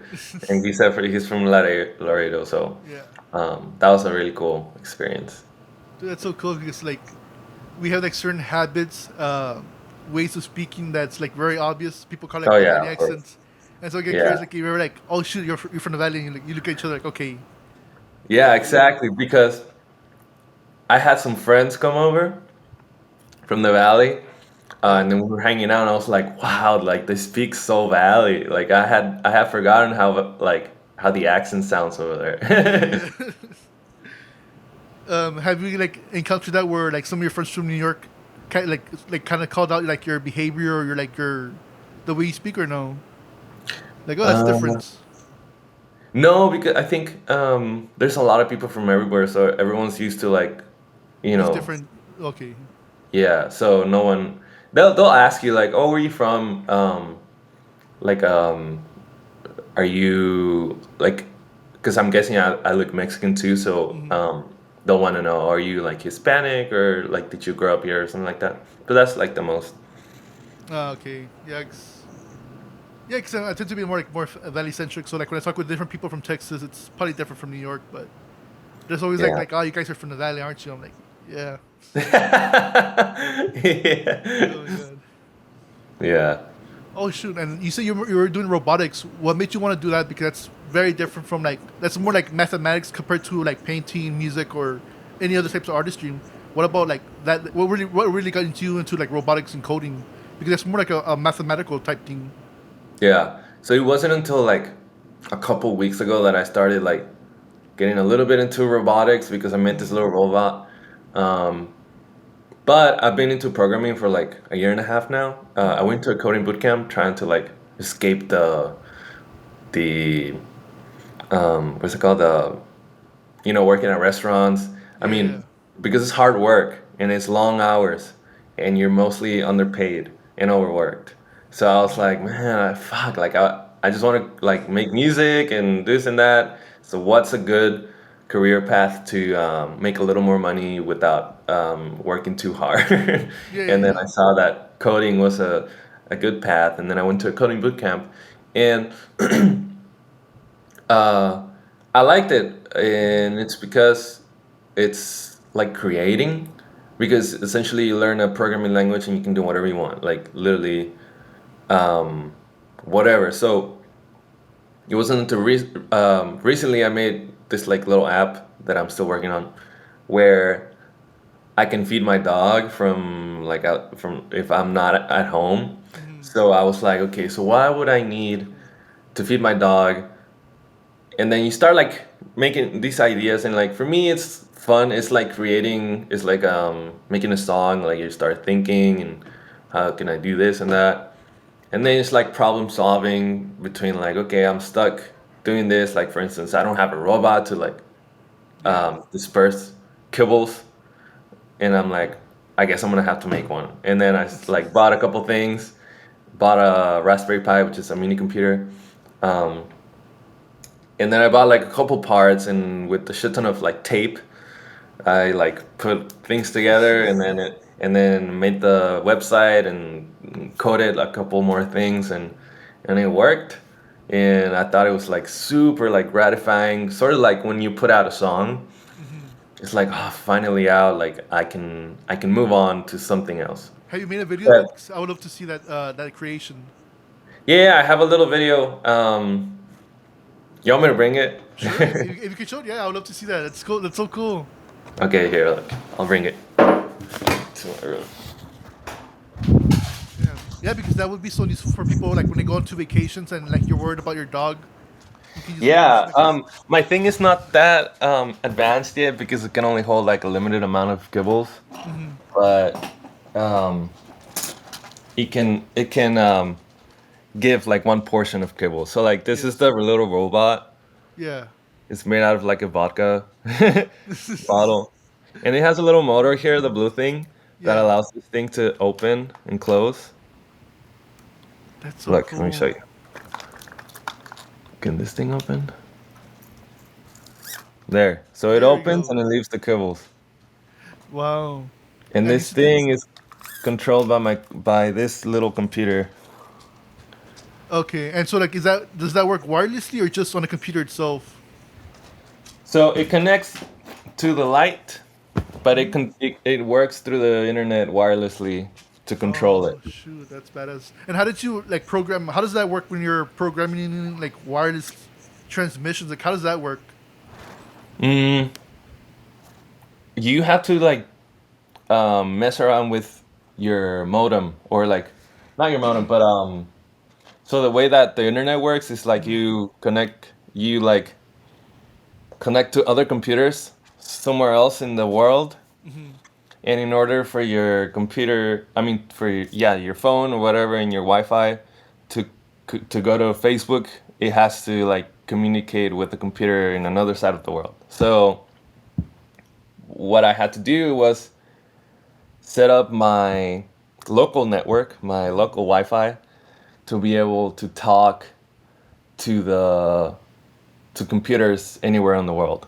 And he said he's from Laredo, so Yeah. that was a really cool experience. Dude, that's so cool because like we have like certain habits, ways of speaking that's like very obvious. People call Oh like the yeah, valley of course. accents, and so I get curious. Yeah, Like if you're like, oh shoot, you're from the valley, and you look at each other like, okay, yeah, yeah, exactly. Because I had some friends come over from the Valley. yeah. And then we were hanging out, and I was like, "Wow, like they speak so Valley." Like I had forgotten how the accent sounds over there. Yeah. Have you like encountered that where like some of your friends from New York, like kind of called out like your behavior or your the way you speak or no? Like oh that's Uh, different. no, because I think there's a lot of people from everywhere, so everyone's used to like, you Just know, different. Okay. yeah. So no one they'll ask you like, "Oh, where are you from?" Like are you like because I'm guessing I look Mexican too, so Hmm. they'll want to know, are you like Hispanic or like did you grow up here or something like that? But that's like the most. Okay. Yeah. Yeah, because I tend to be more valley centric. So like when I talk with different people from Texas, it's probably different from New York. But there's always Yeah. like oh you guys are from the valley, aren't you? I'm like yeah. Yeah. Oh my god. Yeah. Oh shoot! And you said you were doing robotics. What made you want to do that? Because that's very different from like that's more like mathematics compared to like painting, music, or any other types of artistry. What about like that? What really got into you into like robotics and coding? Because that's more like a mathematical type thing. Yeah. So it wasn't until like a couple weeks ago that I started like getting a little bit into robotics because I met this Mm. little robot. Um, But I've been into programming for like a year and a half now. I Mm. went to a coding bootcamp trying to like escape the what's it called, the working at restaurants. I Yeah, yeah. mean, because it's hard work and it's long hours and you're mostly underpaid and overworked. So I was Mm. like, man, fuck, like I just want to like make music and this and that. So what's a good career path to make a little more money without working too hard? Yeah, yeah, And then yeah. I saw that coding was a good path, and then I went to a coding boot camp, and uh, I liked it, Mm-hmm. and it's because it's like creating, because essentially you learn a programming language and you can do whatever you want, like literally. whatever. So it wasn't until recently I made this like little app that I'm still working on, where I can feed my dog from like out from if I'm not at home. Hmm. So I was like, okay, so why would I need to feed my dog? And then you start like making these ideas, and like for me it's fun. It's like creating, it's like making a song. Like you start thinking and how can I do this and that. And then it's like problem solving between like, okay, I'm stuck doing this. Like for instance, I don't have a robot to like Yeah. disperse kibbles, and I'm like, I guess I'm gonna have to make one. And then I like bought a couple things, bought a Raspberry Pi, which is a mini computer, um, and then I bought like a couple parts, and with a shit ton of like tape, I like put things together, and then made the website and coded a couple more things, and it worked. And I thought it was like super like gratifying, sort of like when you put out a song. Hmm. It's like, oh, finally out. Like I can move on to something else. Have you made a video of But it? 'Cause I would love to see that creation. yeah, I have a little video. You want me to bring it? Sure, if you could show it, yeah, I would love to see that. That's cool. That's so cool. Okay, here, look. I'll bring it to my room. Yeah, yeah, because that would be so useful for people like when they go on to vacations and like you're worried about your dog. You can use like this. Yeah, Like this. my thing is not that advanced yet because it can only hold like a limited amount of gibbles, Hmm. but um, it can give like one portion of kibble. So like this is the Yes. little robot. Yeah. It's made out of like a vodka bottle. And it has a little motor here, the blue thing, that Yeah. allows this thing to open and close. That's so Look, let me show cool. you. Can this thing open? There. So it There you opens go. and it leaves the kibbles. Wow. And And you this said that. thing is controlled by this little computer. Okay. And so like, does that work wirelessly or just on the computer itself? So it connects to the light, but Hmm. it works through the internet wirelessly to control it. Oh shoot, that's badass. And how did you like program? How does that work when you're programming like wireless transmissions? Like, how does that work? Mm, you have to like mess around with your modem, or like not your modem, but so the way that the internet works is like Hmm. you like connect to other computers somewhere else in the world, Hmm. and in order for your computer, I mean for yeah, your phone or whatever and your Wi-Fi to to go to Facebook, it has to like communicate with the computer in another side of the world. So what I had to do was set up my local network, my local Wi-Fi, to be able to talk to the to computers anywhere in the world.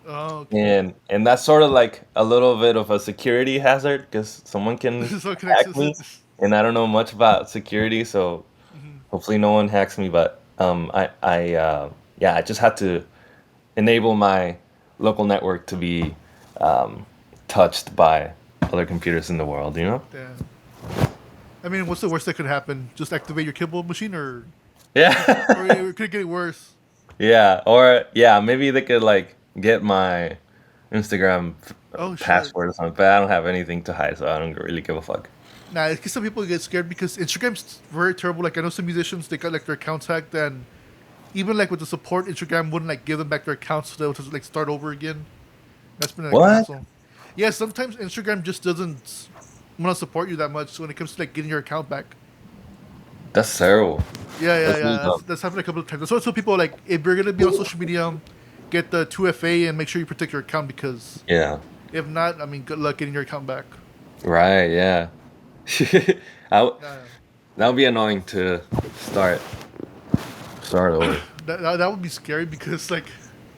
Oh, okay. And that's sort of like a little bit of a security hazard because someone can So it connects hack to me, it. and I don't know much about security, so Hmm. hopefully no one hacks me. But yeah, I just had to enable my local network to be um, touched by other computers in the world. You know? Damn. I mean, what's the worst that could happen? Just activate your kibble machine, or Yeah. it could get worse. Yeah, or yeah, maybe they could like get my Instagram Oh shit. password or something, but I don't have anything to hide, so I don't really give a fuck. Nah, it's 'cause some people get scared because Instagram's very terrible. Like I know some musicians, they got like their accounts hacked, and even like with the support, Instagram wouldn't like give them back their accounts, so they would just like start over again. That's been like a What? hassle. Yeah, sometimes Instagram just doesn't want to support you that much when it comes to like getting your account back. That's terrible. Yeah, yeah, That's yeah. really dumb. That's happened a couple of times. That's why I tell people like if you're gonna be on social media, get the 2FA and make sure you protect your account because Yeah. if not, I mean, good luck getting your account back. Right. Yeah. I w- Yeah, that would be annoying to start start over. that would be scary because like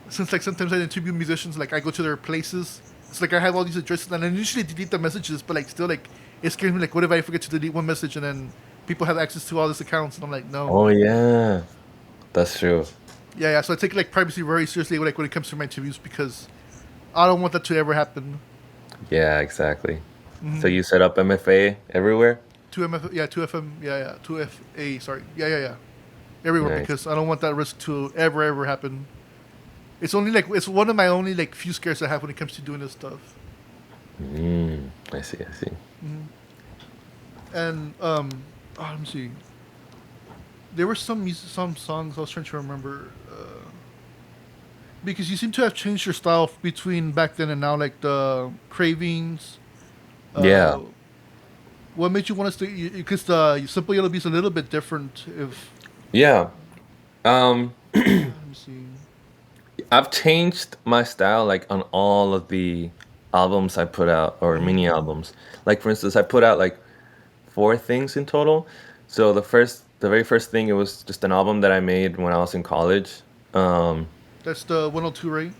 since like sometimes I interview musicians, like I go to their places. It's like I have all these addresses and I usually delete the messages, but like still like it scares me. Like, what if I forget to delete one message and then people have access to all these accounts? And I'm like, no. Oh yeah, that's true. Yeah, yeah. So I take like privacy very seriously, like when it comes to my interviews because I don't want that to ever happen. Yeah, exactly. So Hmm. you set up MFA everywhere? Two MF, yeah, two FM, yeah, yeah, two FA. Sorry, yeah, yeah, yeah. everywhere Nice. because I don't want that risk to ever happen. It's only like it's one of my only like few scares I have when it comes to doing this stuff. I see. I see. And let me see. There were some songs I was trying to remember because you seem to have changed your style between back then and now, like the cravings. Yeah. Uh, what made you want us to? Because the simple yellow bees a little bit different. If Yeah. Um, let me see. I've changed my style like on all of the albums I put out or Hmm. mini albums. Like for instance, I put out like four things in total. So the very first thing, it was just an album that I made when I was in college. Um, That's the 102, right?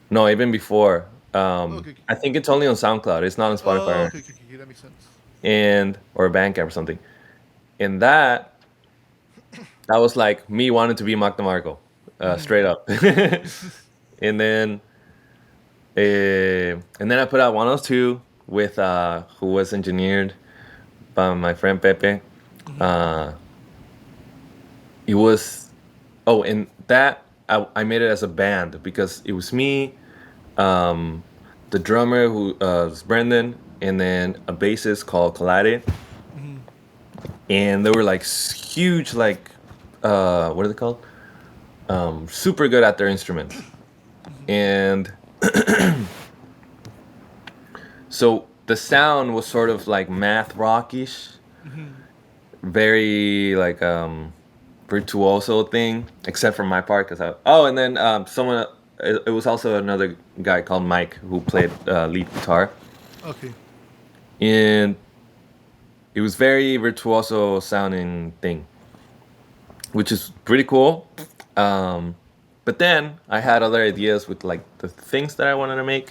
no, even before. Okay. Okay. I think it's only on SoundCloud. It's not on Oh, Spotify okay. That makes sense. and or Bandcamp or something. And that was like me wanting to be Mark DeMarco, straight up. and then and then I put out 102 with who was engineered by my friend Pepe. Hmm. Uh, it was and that I made it as a band because it was me, um, the drummer who was Brendan, and then a bassist called Kalade, Hmm. and they were like huge, like what are they called? Super good at their instruments, and so the sound was sort of like math rockish, Hmm. very like virtuoso thing, except for my part because and then someone it was also another guy called Mike who played lead guitar, Okay. and it was very virtuoso sounding thing, which is pretty cool. Um, but then I had other ideas with like the things that I wanted to make.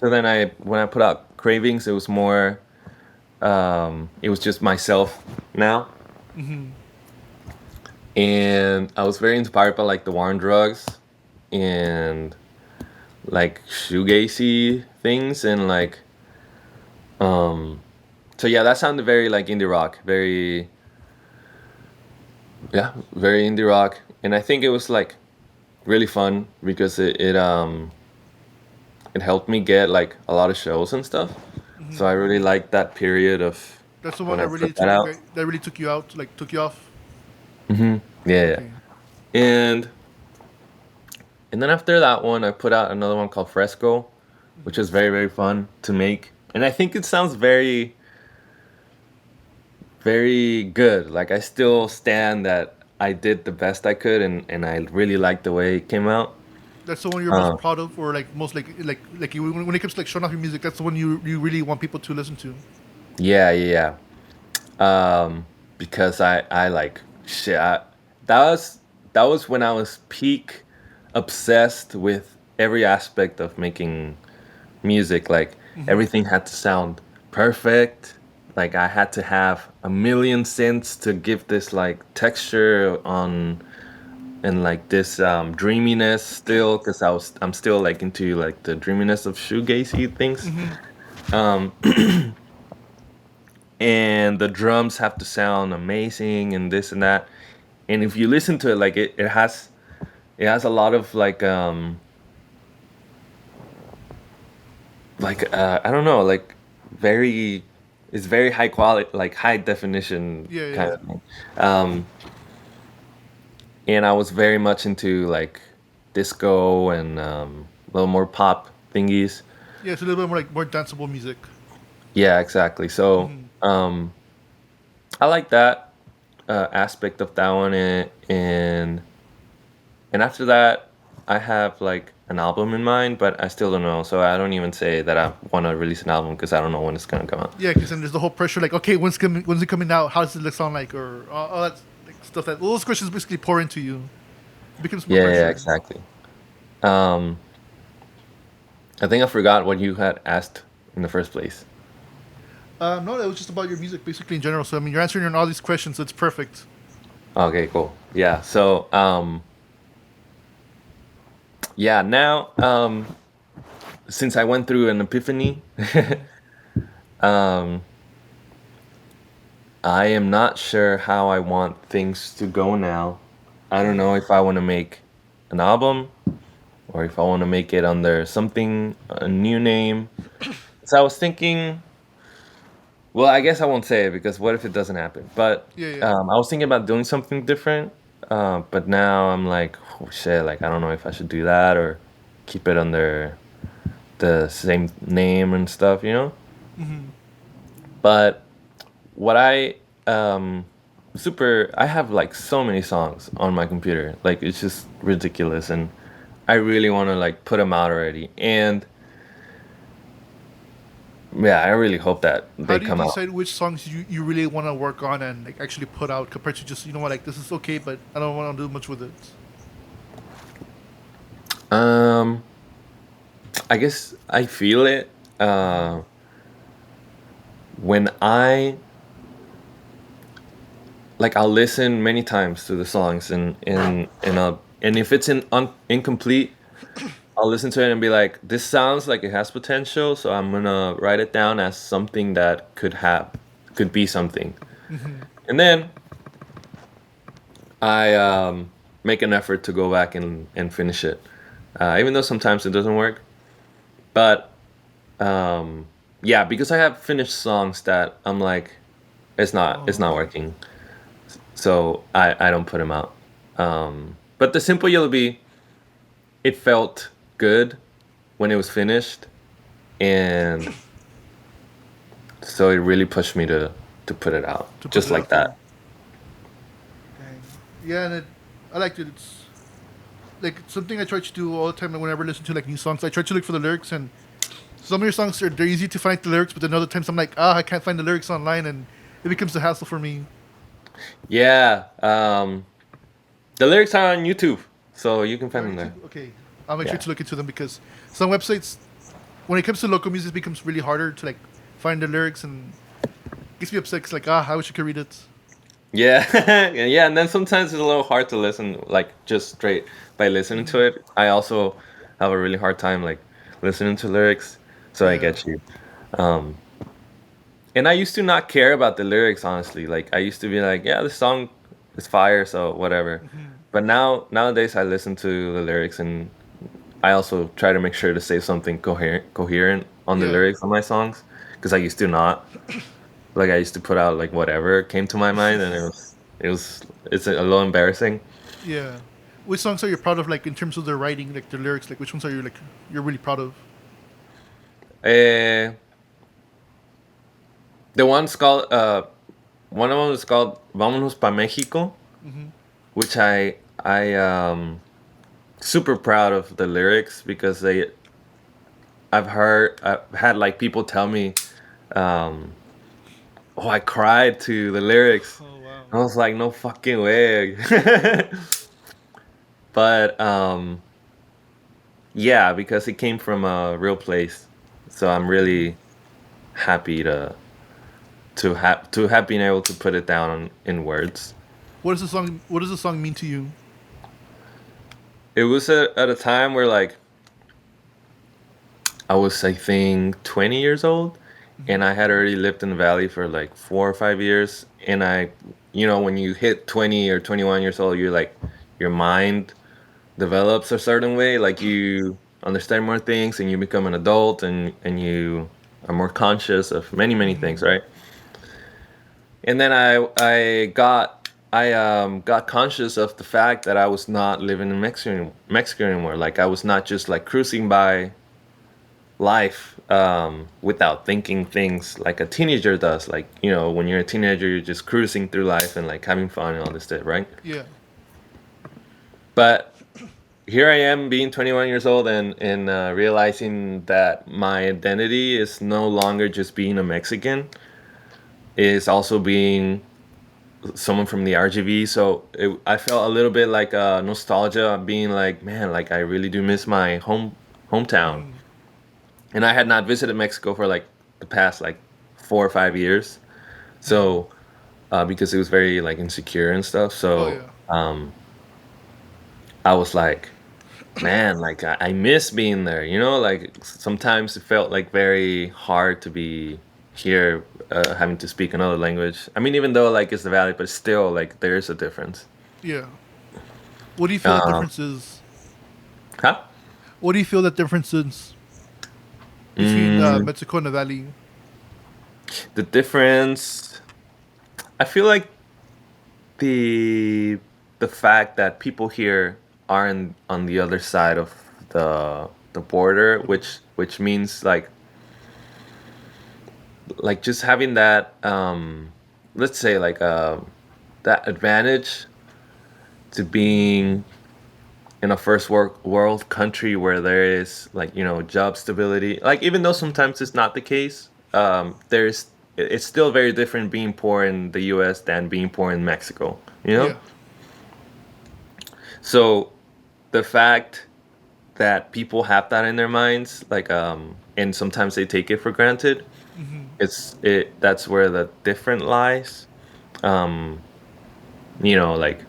So then when I put out Cravings, it was more, it was just myself now, Hmm. and I was very inspired by like the War on Drugs and like shoegazy things and like, um, so yeah, that sounded very like indie rock, very yeah, very indie rock, and I think it was like really fun because it helped me get like a lot of shows and stuff. So Hmm. I really liked that period of That's the one when I that put that out. really took you out, like took you off. Yeah, yeah. Okay. And then after that one, I put out another one called Fresco, which Hmm. is very very fun to make, and I think it sounds very very good. Like I still stand that I did the best I could, and I really liked the way it came out. That's the one you're most Uh, proud of, or like most like you, when it comes to like showing off your music. That's the one you really want people to listen to. yeah, yeah, yeah. Because I like shit. That was that was when I was peak obsessed with every aspect of making music. Like Hmm. everything had to sound perfect. Like I had to have a million synths to give this like texture on and like this dreaminess still because I'm still like into like the dreaminess of shoegazy things. Hmm. Um, and the drums have to sound amazing and this and that. And if you listen to it, like it has a lot of like I don't know, like very it's very high quality, like high definition Yeah, yeah, kind yeah. of thing. Um, and I was very much into like disco and a little more pop thingies. Yeah, it's a little bit more like more danceable music. Yeah, exactly. So Hmm. I like that aspect of that one, and after that, I have like an album in mind, but I still don't know. So I don't even say that I want to release an album because I don't know when it's gonna come out. Yeah, because then there's the whole pressure, like, okay, when's it coming out? How does it sound like, or all that like, stuff that all those questions basically pour into you. It becomes more Yeah, yeah, pressure. exactly. Um, I think I forgot what you had asked in the first place. No, it was just about your music, basically in general. So I mean, you're answering all these questions. So it's perfect. Okay, cool. Yeah. So, yeah. Now, since I went through an epiphany, um, I am not sure how I want things to go now. I don't know if I want to make an album or if I want to make it under something, a new name. So I was thinking, well, I guess I won't say it because what if it doesn't happen? But Yeah, yeah. I was thinking about doing something different. But now I'm like, oh shit, like I don't know if I should do that or keep it under the same name and stuff, you know? Hmm. But what um I have like so many songs on my computer. Like it's just ridiculous and I really want to like put them out already. And yeah, I really hope that How they do you come out. decide which songs you really want to work on and like actually put out compared to just, you know what, like this is okay, but I don't want to do much with it. Um I guess I feel it uh when I like I'll listen many times to the songs and if it's incomplete, I'll listen to it and be like, this sounds like it has potential, so I'm gonna write it down as something that could be something. Hmm. And then I make an effort to go back and finish it. Even though sometimes it doesn't work. But yeah, because I have finished songs that I'm like, it's Oh, not working. So I don't put them out. But the Simple Yellow Bee, it felt good when it was finished, and so it really pushed me to put it out to put just it like out there. that. Dang. Yeah, and I liked it. It's like something I try to do all the time. Like, whenever I listen to like new songs, I try to look for the lyrics, and some of your songs they're easy to find the lyrics, but then other times I'm like, I can't find the lyrics online, and it becomes a hassle for me. Yeah, the lyrics are on YouTube, so you can They're find on them there. YouTube. Okay, I'll make sure Yeah. to look into them because some websites, when it comes to local music, it becomes really harder to like find the lyrics, and it gets me upset. 'Cause, like, I wish I could read it. Yeah, yeah, and then sometimes it's a little hard to listen, like just straight by listening to Hmm. it. I also have a really hard time like listening to lyrics, so I Yeah. get you. Um, and I used to not care about the lyrics, honestly. Like I used to be like, yeah, this song is fire, so whatever. Hmm. But nowadays I listen to the lyrics, and I also try to make sure to say something coherent on the Yeah. lyrics of my songs, because I used to not. Like I used to put out like whatever came to my mind, and it's a little embarrassing. Yeah. Which songs are you proud of, like in terms of the writing, like the lyrics? Like which ones are you like you're really proud of? Eh, the one's called one of them is called "Vámonos pa Mexico," Hmm. which I super proud of the lyrics because I've had like people tell me, um, oh, I cried to the lyrics. Oh wow. I was like, no fucking way. But yeah, because it came from a real place, so I'm Hmm. really happy to have been able to put it down in words. What does the song? What does the song mean to you? It was at a time where like I was I think 20 years old, Hmm. and I had already lived in the valley for like 4 or 5 years, and when you hit 20 or 21 years old, you're like your mind develops a certain way, like you understand more things and you become an adult and you are more conscious of many things, Hmm. right? And then I got conscious of the fact that I was not living in Mexico anymore. Like I was not just like cruising by life without thinking things like a teenager does. Like when you're a teenager, you're just cruising through life and like having fun and all this stuff, right? Yeah. But here I am being 21 years old and realizing that my identity is no longer just being a Mexican, is also being someone from the RGV. So I felt a little bit like nostalgia, being like, man, like I really do miss my hometown. Hmm. And I had not visited Mexico for like the past like 4 or 5 years. Hmm. So because it was very like insecure and stuff. Oh So yeah. I was like, man, like I miss being there. Like sometimes it felt like very hard to be. here having to speak another language. I mean, even though like it's the valley, but still like there is a difference. Yeah. What do you feel that Um, difference is? huh? What do you feel that difference is between Mm, Mexico and the Valley? the difference. I feel like the the fact that people here aren't on the other side of the border, which means like just having that let's say like that advantage to being in a world country where there is like job stability, like even though sometimes it's not the case, there's it's still very different being poor in the US than being poor in Mexico, you know. Yeah. So the fact that people have that in their minds, like and sometimes they take it for granted, Hmm. that's where the different lies. um like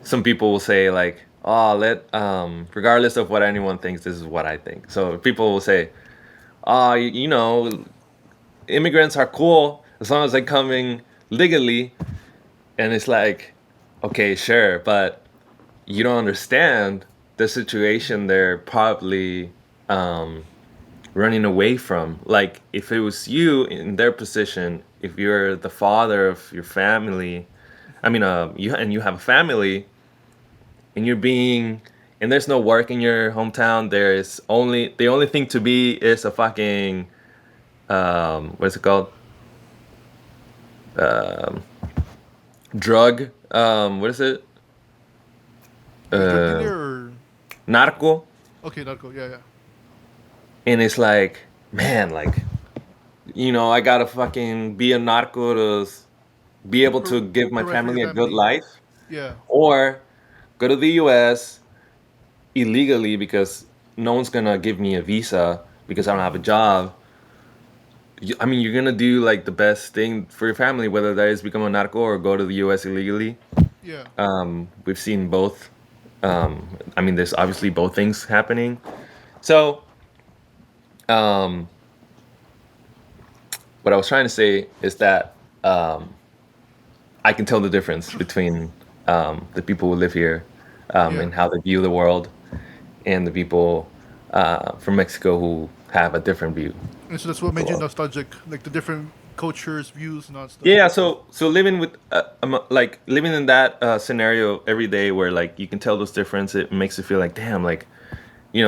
some people will say like, oh, let regardless of what anyone thinks, this is what I think. So people will say, oh, immigrants are cool as long as they're coming legally. And it's like, okay, sure, but you don't understand the situation they're probably um, running away from. Like, if it was you in their position, if you're the father of your family, I mean, you have a family, and you're being and there's no work in your hometown. There's only the only thing to be is a fucking what's it called? Um, drug. What is it? Like a drug dealer Uh, or narco. okay, narco. Yeah, yeah. And it's like, man, like I gotta fucking be a narco to be able to give my Provide for your family a good family. life, Yeah. or go to the U.S. illegally because no one's gonna give me a visa because I don't have a Hmm. job. I mean, you're gonna do like the best thing for your family, whether that is become a narco or go to the U.S. illegally. Yeah. We've seen both. I mean, there's obviously both things happening. So, um, what I was trying to say is that I can tell the difference between the people who live here Yeah. and how they view the world, and the people from Mexico who have a different view And so that's what of the made you world. nostalgic, like the different cultures, views, and all that stuff. Yeah, so living with like living in that scenario every day, where like you can tell those difference, it makes you feel like, damn, like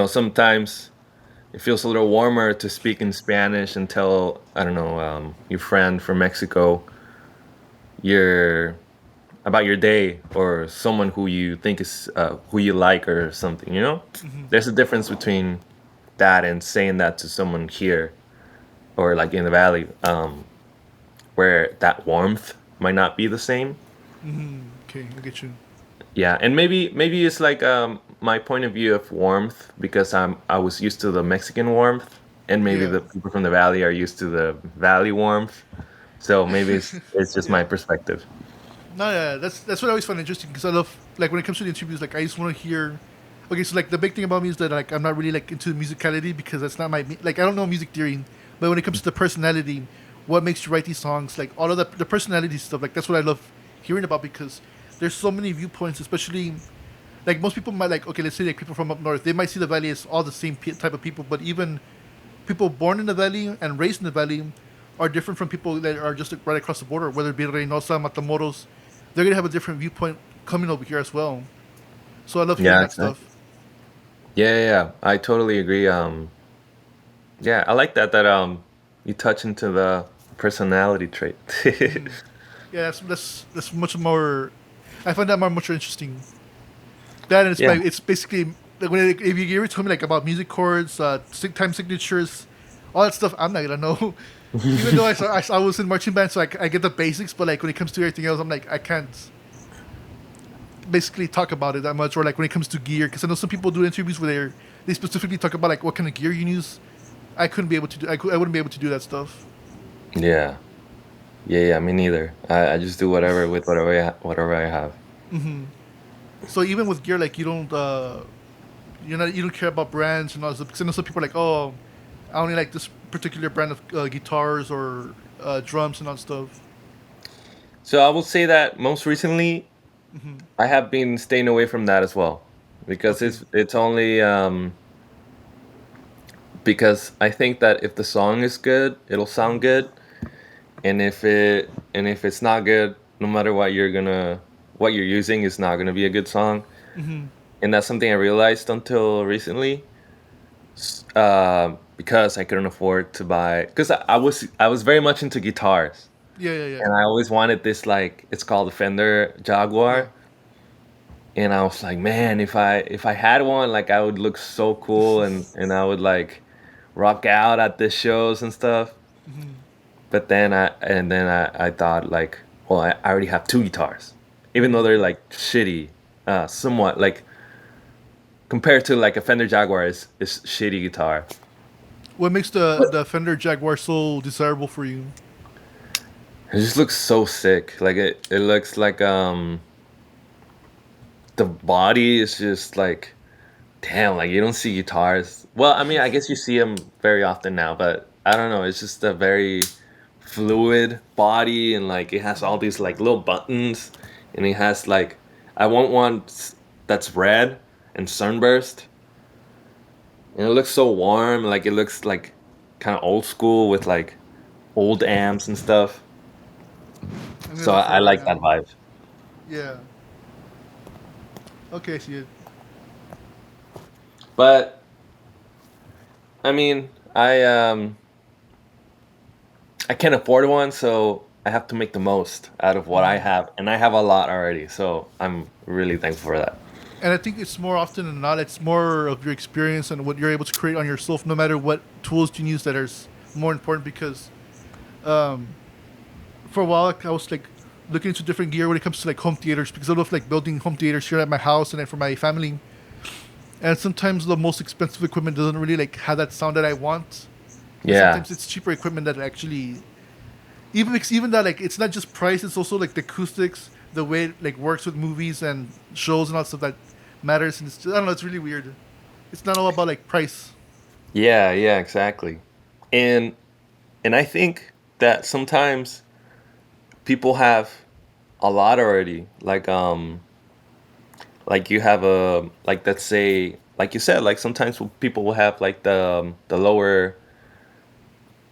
sometimes it feels a little warmer to speak in Spanish and tell, I don't know, your friend from Mexico your about your day, or someone who you think is who you like or something. Hmm. There's a difference between that and saying that to someone here or like in the valley, where that warmth might not be the same. Hmm. Okay, I get you. Yeah, and maybe it's like my point of view of warmth, because I was used to the Mexican warmth, and maybe Yeah. the people from the valley are used to the valley warmth. So maybe it's just my Yeah. perspective. No, yeah, that's what I always find interesting because I love like when it comes to the interviews, like I just want to hear. Okay, so like the big thing about me is that like I'm not really like into musicality because that's not like I don't know music theory, but when it comes to the personality, what makes you write these songs, like all of the personality stuff, like that's what I love hearing about because there's so many viewpoints, especially like most people might like okay, let's say like people from up north, they might see the valley as all the same type of people, but even people born in the valley and raised in the valley are different from people that are just like, right across the border, whether it be Reynosa, Matamoros. They're gonna have a different viewpoint coming over here as well. So I love hearing Yeah, that exactly. stuff. Yeah, yeah, yeah. I totally agree. Yeah, I like that you touch into the personality trait. Hmm. Yeah, that's much more. I find that much more interesting. That and Yeah. it's basically like if you ever told me like about music chords, time signatures, all that stuff, I'm not gonna know. Even though I was in marching band, so I get the basics, but like when it comes to everything else, I'm like I can't basically talk about it that much. Or like when it comes to gear, because I know some people do interviews where they specifically talk about like what kind of gear you use. I couldn't be able to do. I wouldn't be able to do that stuff. Yeah. Yeah, yeah, me neither. I just do whatever with whatever I have. Hmm. So even with gear, like you don't care about brands and all this. Because I know some people are like, oh, I only like this. particular brand of guitars or drums and all stuff? So I will say that most recently Hmm. I have been staying away from that as well because Okay. it's only because I think that if the song is good, it'll sound Hmm. good, and if it's not good, no matter what you're using is not gonna be a good song. Hmm. And that's something I realized until recently, because I couldn't afford to buy because I was very much into guitars, Yeah, yeah, yeah, and I always wanted this like it's called the Fender yeah. Jaguar, and I was like, man, if I had one, like I would look so cool, and I would like rock out at the shows and stuff. Hmm. But then I thought like, well, I already have two guitars, even though Hmm. they're like shitty, somewhat like compared to like a Fender Jaguar is shitty guitar. What makes the Fender Jaguar so desirable for you? It just looks so sick. Like it looks like the body is just like damn. Like you don't see guitars. Well, I mean, I guess you see them very often now, but I don't know. It's just a very fluid body, and like it has all Hmm. these like little buttons, and it has like I want one that's red and sunburst, and it looks so warm. Like it looks like kind of old school with like old amps and stuff. I'm gonna So look for I it right like that now. vibe. Yeah. Okay, I see it. But I mean, I can't afford one, so I have to make the most out of what I Hmm. have, and I have a lot already. So I'm really thankful for that. And I think it's more often than not, it's more of your experience and what you're able to create on yourself, no matter what tools you use that are more important. Because um, for a while, like, I was like looking into different gear when it comes to like home theaters, because I love like building home theaters here at my house and then for my family. And sometimes the most expensive equipment doesn't really like have that sound that I want. And Yeah, sometimes it's cheaper equipment that actually even that like it's not just price, it's also like the acoustics, the way it like works with movies and shows and all that stuff that matters. And it's just, I don't know, it's really weird. It's not all about like price. yeah, exactly. And and I think that sometimes people have a lot already. Like you have a like let's say like you said like sometimes people will have like the lower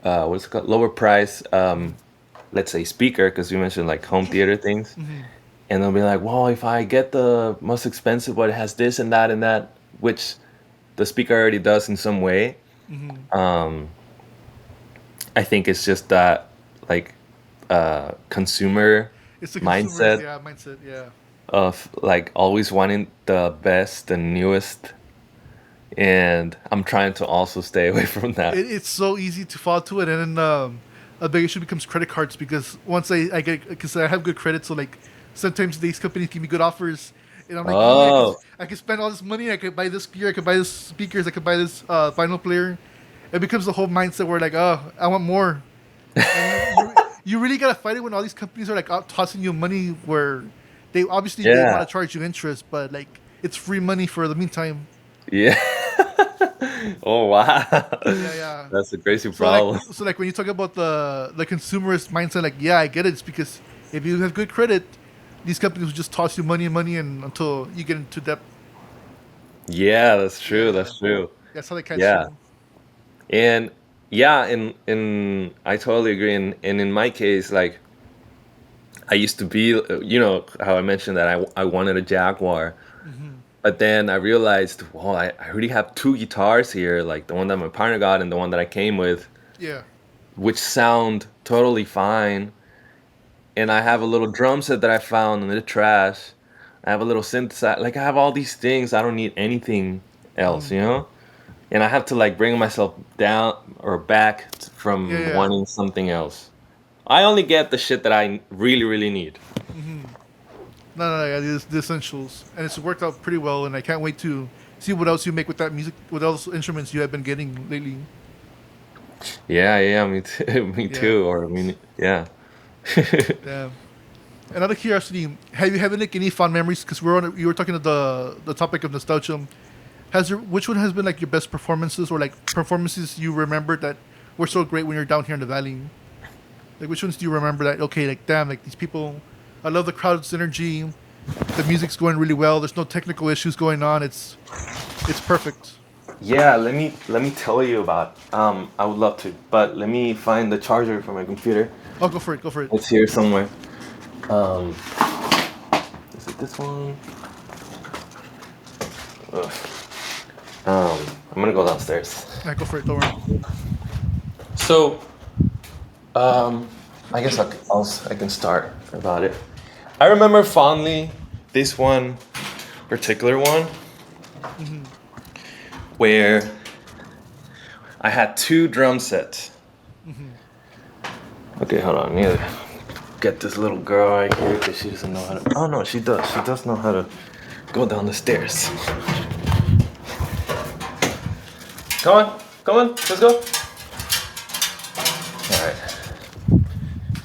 what's it called lower price Mm-hmm. let's say speaker because you mentioned like home theater things, Mm-hmm. and they'll be like, well, if I get the most expensive one, it has this and that, which the speaker already does in some way. Mm-hmm. um I think it's just that like consumer It's the consumerist, mindset yeah, mindset, yeah. of like always wanting the best and newest, and I'm trying to also stay away from that. It's so easy to fall to it, and then a big issue becomes credit cards, because once I get, because I have good credit, so like sometimes these companies give me good offers, and I'm like, hey, Oh, I could spend all this money, I could buy this gear, I could buy this speakers, I could buy this vinyl player. It becomes the whole mindset where like, oh, I want more, and you really gotta fight it when all these companies are like out tossing you money where they obviously they want yeah, to charge you interest, but like it's free money for the meantime. yeah. Oh wow, Yeah, yeah. that's a crazy problem. So like when you talk about the consumerist mindset, like yeah, I get it. It's because if you have good credit, these companies will just toss you money and money, and until you get into debt. Yeah, that's Yeah, true. yeah. That's true. That's how they catch Yeah, you. and yeah, in I totally agree. And in my case, like I used to be, you know, how I mentioned that I wanted a Jaguar, Hmm. but then I realized, well, I already have two guitars here, like the one that my partner got and the one that I came with, Yeah. which sound totally fine. And I have a little drum set that I found in the trash. I have a little synthesizer. Like I have all these things. I don't need anything else, Hmm. you know? And I have to like bring myself down or back Yeah, from yeah. wanting something else. I only get the shit that I really, really need. Hmm. No, yeah, the essentials, and it's worked out pretty well. And I can't wait to see what else you make with that music, with those instruments you have been getting lately. Yeah, me too. Me Yeah. too. Or I mean, yeah. Yeah. Another curiosity: have you had like any fond memories? Because you were talking to the topic of nostalgia. Has there which one has been like your best performances, or like performances you remembered that were so great when you're down here in the valley? Like, which ones do you remember that? Okay, like damn, like these people. I love the crowd's energy. The music's going really well. There's no technical issues going on. It's perfect. Yeah, let me tell you about. I would love to, but let me find the charger for my computer. Oh, go for it. Go for it. It's here somewhere. Um, is it this one? Ugh. I'm gonna go downstairs. Yeah, go for it. Don't worry. So, um, I guess I can start about it. I remember fondly this one particular one where I had two drum sets. Okay, hold on. I need to get this little girl right here because she doesn't know how to. Oh no, she does. She does know how to go down the stairs. Come on, let's go. All right.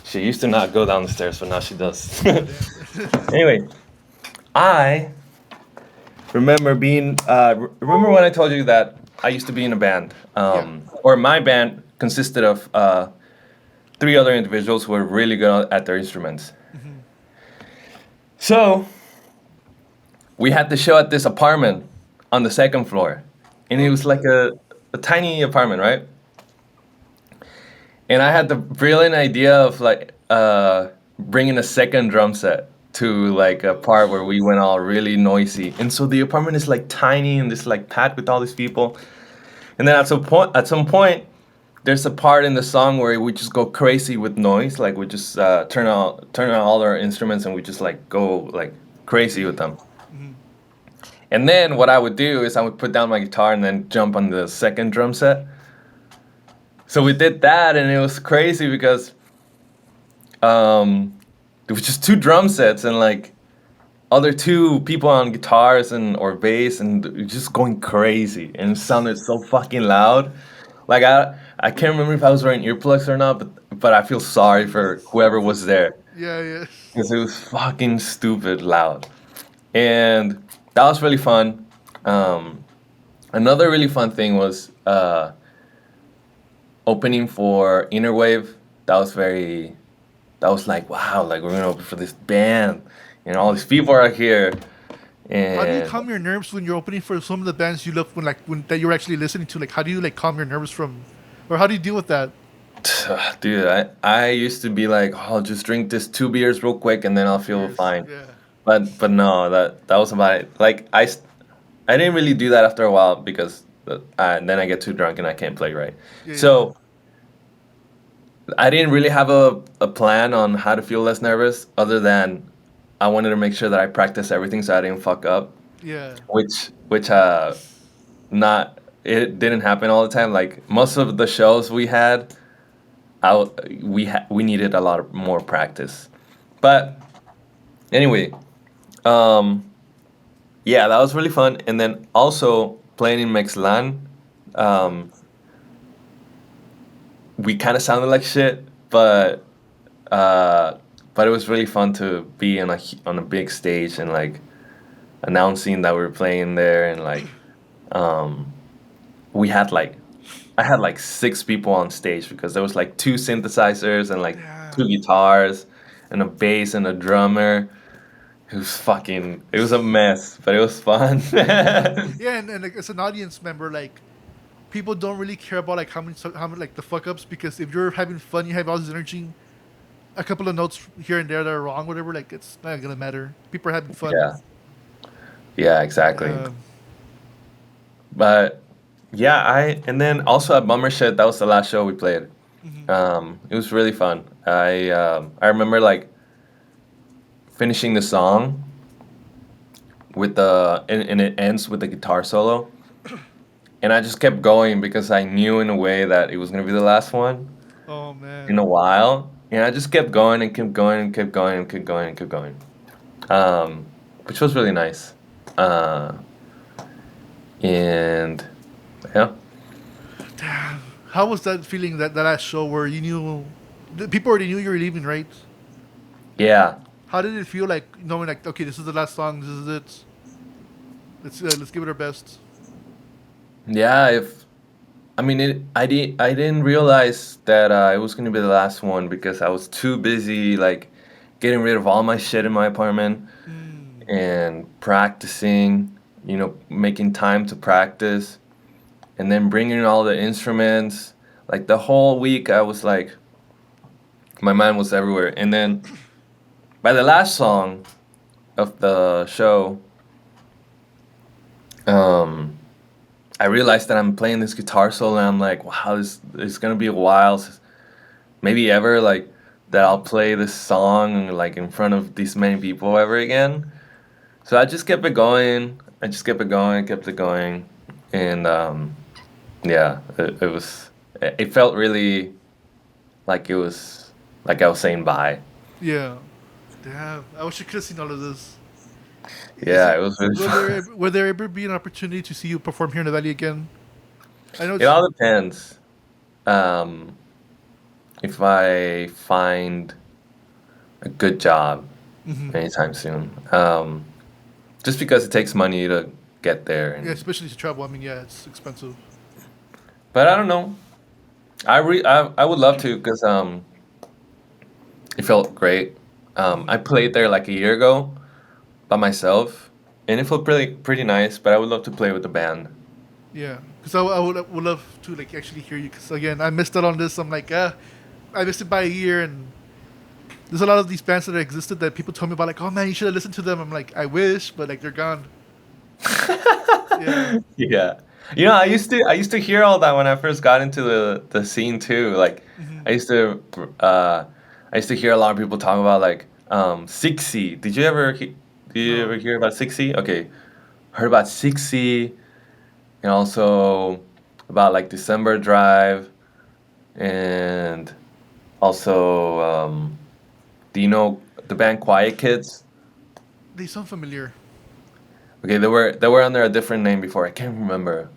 She used to not go down the stairs, but now she does. Anyway, I remember being. Remember when I told you that I used to be in a band, Yeah. or my band consisted of three other individuals who were really good at their instruments. So we had the show at this apartment on the second floor, and it was like a tiny apartment, right? And I had the brilliant idea of like bringing a second drum set to like a part where we went all really noisy. And so the apartment is like tiny and this like packed with all these people. And then at some point, there's a part in the song where we just go crazy with noise. Like we just turn on all our instruments and we just like go like crazy with them. And then what I would do is I would put down my guitar and then jump on the second drum set. So we did that, and it was crazy because it was just two drum sets and like other two people on guitars and or bass and just going crazy, and it sounded so fucking loud. Like I can't remember if I was wearing earplugs or not, but I feel sorry for whoever was there Yeah. Yeah. because it was fucking stupid loud, and that was really fun. Another really fun thing was opening for Innerwave. That was like, wow, like we're gonna open for this band, and all these people are here, How do you and calm your nerves when you're opening for some of the bands you love when that you're actually listening to? Like, how do you like calm your nerves from, or how do you deal with that? dude, I used to be like, oh, I'll just drink this 2 beers real quick and then I'll feel Yes. fine. Yeah. But no, that was about it. Like I didn't really do that after a while because then I get too drunk and I can't play right. Yeah. Yeah. So I didn't really have a plan on how to feel less nervous other than I wanted to make sure that I practice everything so I didn't fuck up, Yeah. which not it didn't happen all the time. Like most of the shows we had, we needed a lot of more practice. But anyway, um, yeah, that was really fun. And then also playing in Mexlan, um, we kind of sounded like shit, uh, but it was really fun to be on a big stage and like announcing that we were playing there, and like um, we had like I had like six people on stage because there was like two synthesizers and like two Yeah. guitars and a bass and a drummer. It was a mess, but it was fun. Yeah, and like as an audience member, like people don't really care about like how many like the fuck ups, because if you're having fun, you have all this energy. A couple of notes here and there that are wrong, whatever, like it's not gonna matter. People are having fun. Yeah, yeah, exactly. Um, But yeah, and then also at Bummer Shit, that was the last show we played. mhm. It was really fun. I remember like finishing the song with and it ends with the guitar solo, and I just kept going because I knew in a way that it was gonna be the last one Oh in a man. while, and I just kept going and kept going and kept going and kept going and kept going, um, which was really nice. Uh, and yeah, How was that feeling, that last show where you knew the people already knew you were leaving, right? yeah. How did it feel like knowing like, okay, this is the last song, this is it. Let's give it our best. Yeah, if I mean, I didn't realize that it was gonna be the last one because I was too busy like getting rid of all my shit in my apartment Mm. and practicing, making time to practice and then bringing all the instruments. Like the whole week, I was like, my mind was everywhere. And then by the last song of the show, um, I realized that I'm playing this guitar solo, and I'm like, wow, this it's gonna be a while, maybe ever, like that I'll play this song like in front of these many people ever again. So I just kept it going. I just kept it going, kept it going, and yeah, it was. It felt really like it was like I was saying bye. Yeah. Damn. I wish I could have seen all of this. Is Yeah, it? it was really fun. Will there ever be an opportunity to see you perform here in the valley again? I know It it's. all depends. Um, if I find a good job Hmm. anytime soon. Just because it takes money to get there, Yeah, and especially to travel. I mean, yeah, it's expensive. but I don't know. I would love to because it felt great. Hmm. I played there like a year ago by myself, and it felt pretty nice. But I would love to play with the band. Yeah, because would love to like actually hear you. Because again, I missed out on this. I'm like, I missed it by a year, and there's a lot of these bands that existed that people told me about. Like, oh man, you should have listened to them. I'm like, I wish, but like they're gone. Yeah. Yeah. I used to hear all that when I first got into the scene too. Like Hmm. I used to uh I used to hear a lot of people talk about like Sixty. Did you ever No. hear about Sixty? Okay. Heard about Sixty and also about like December Drive and also do you know the band Quiet Kids? They sound familiar. Okay, they were under a different name before. I can't remember.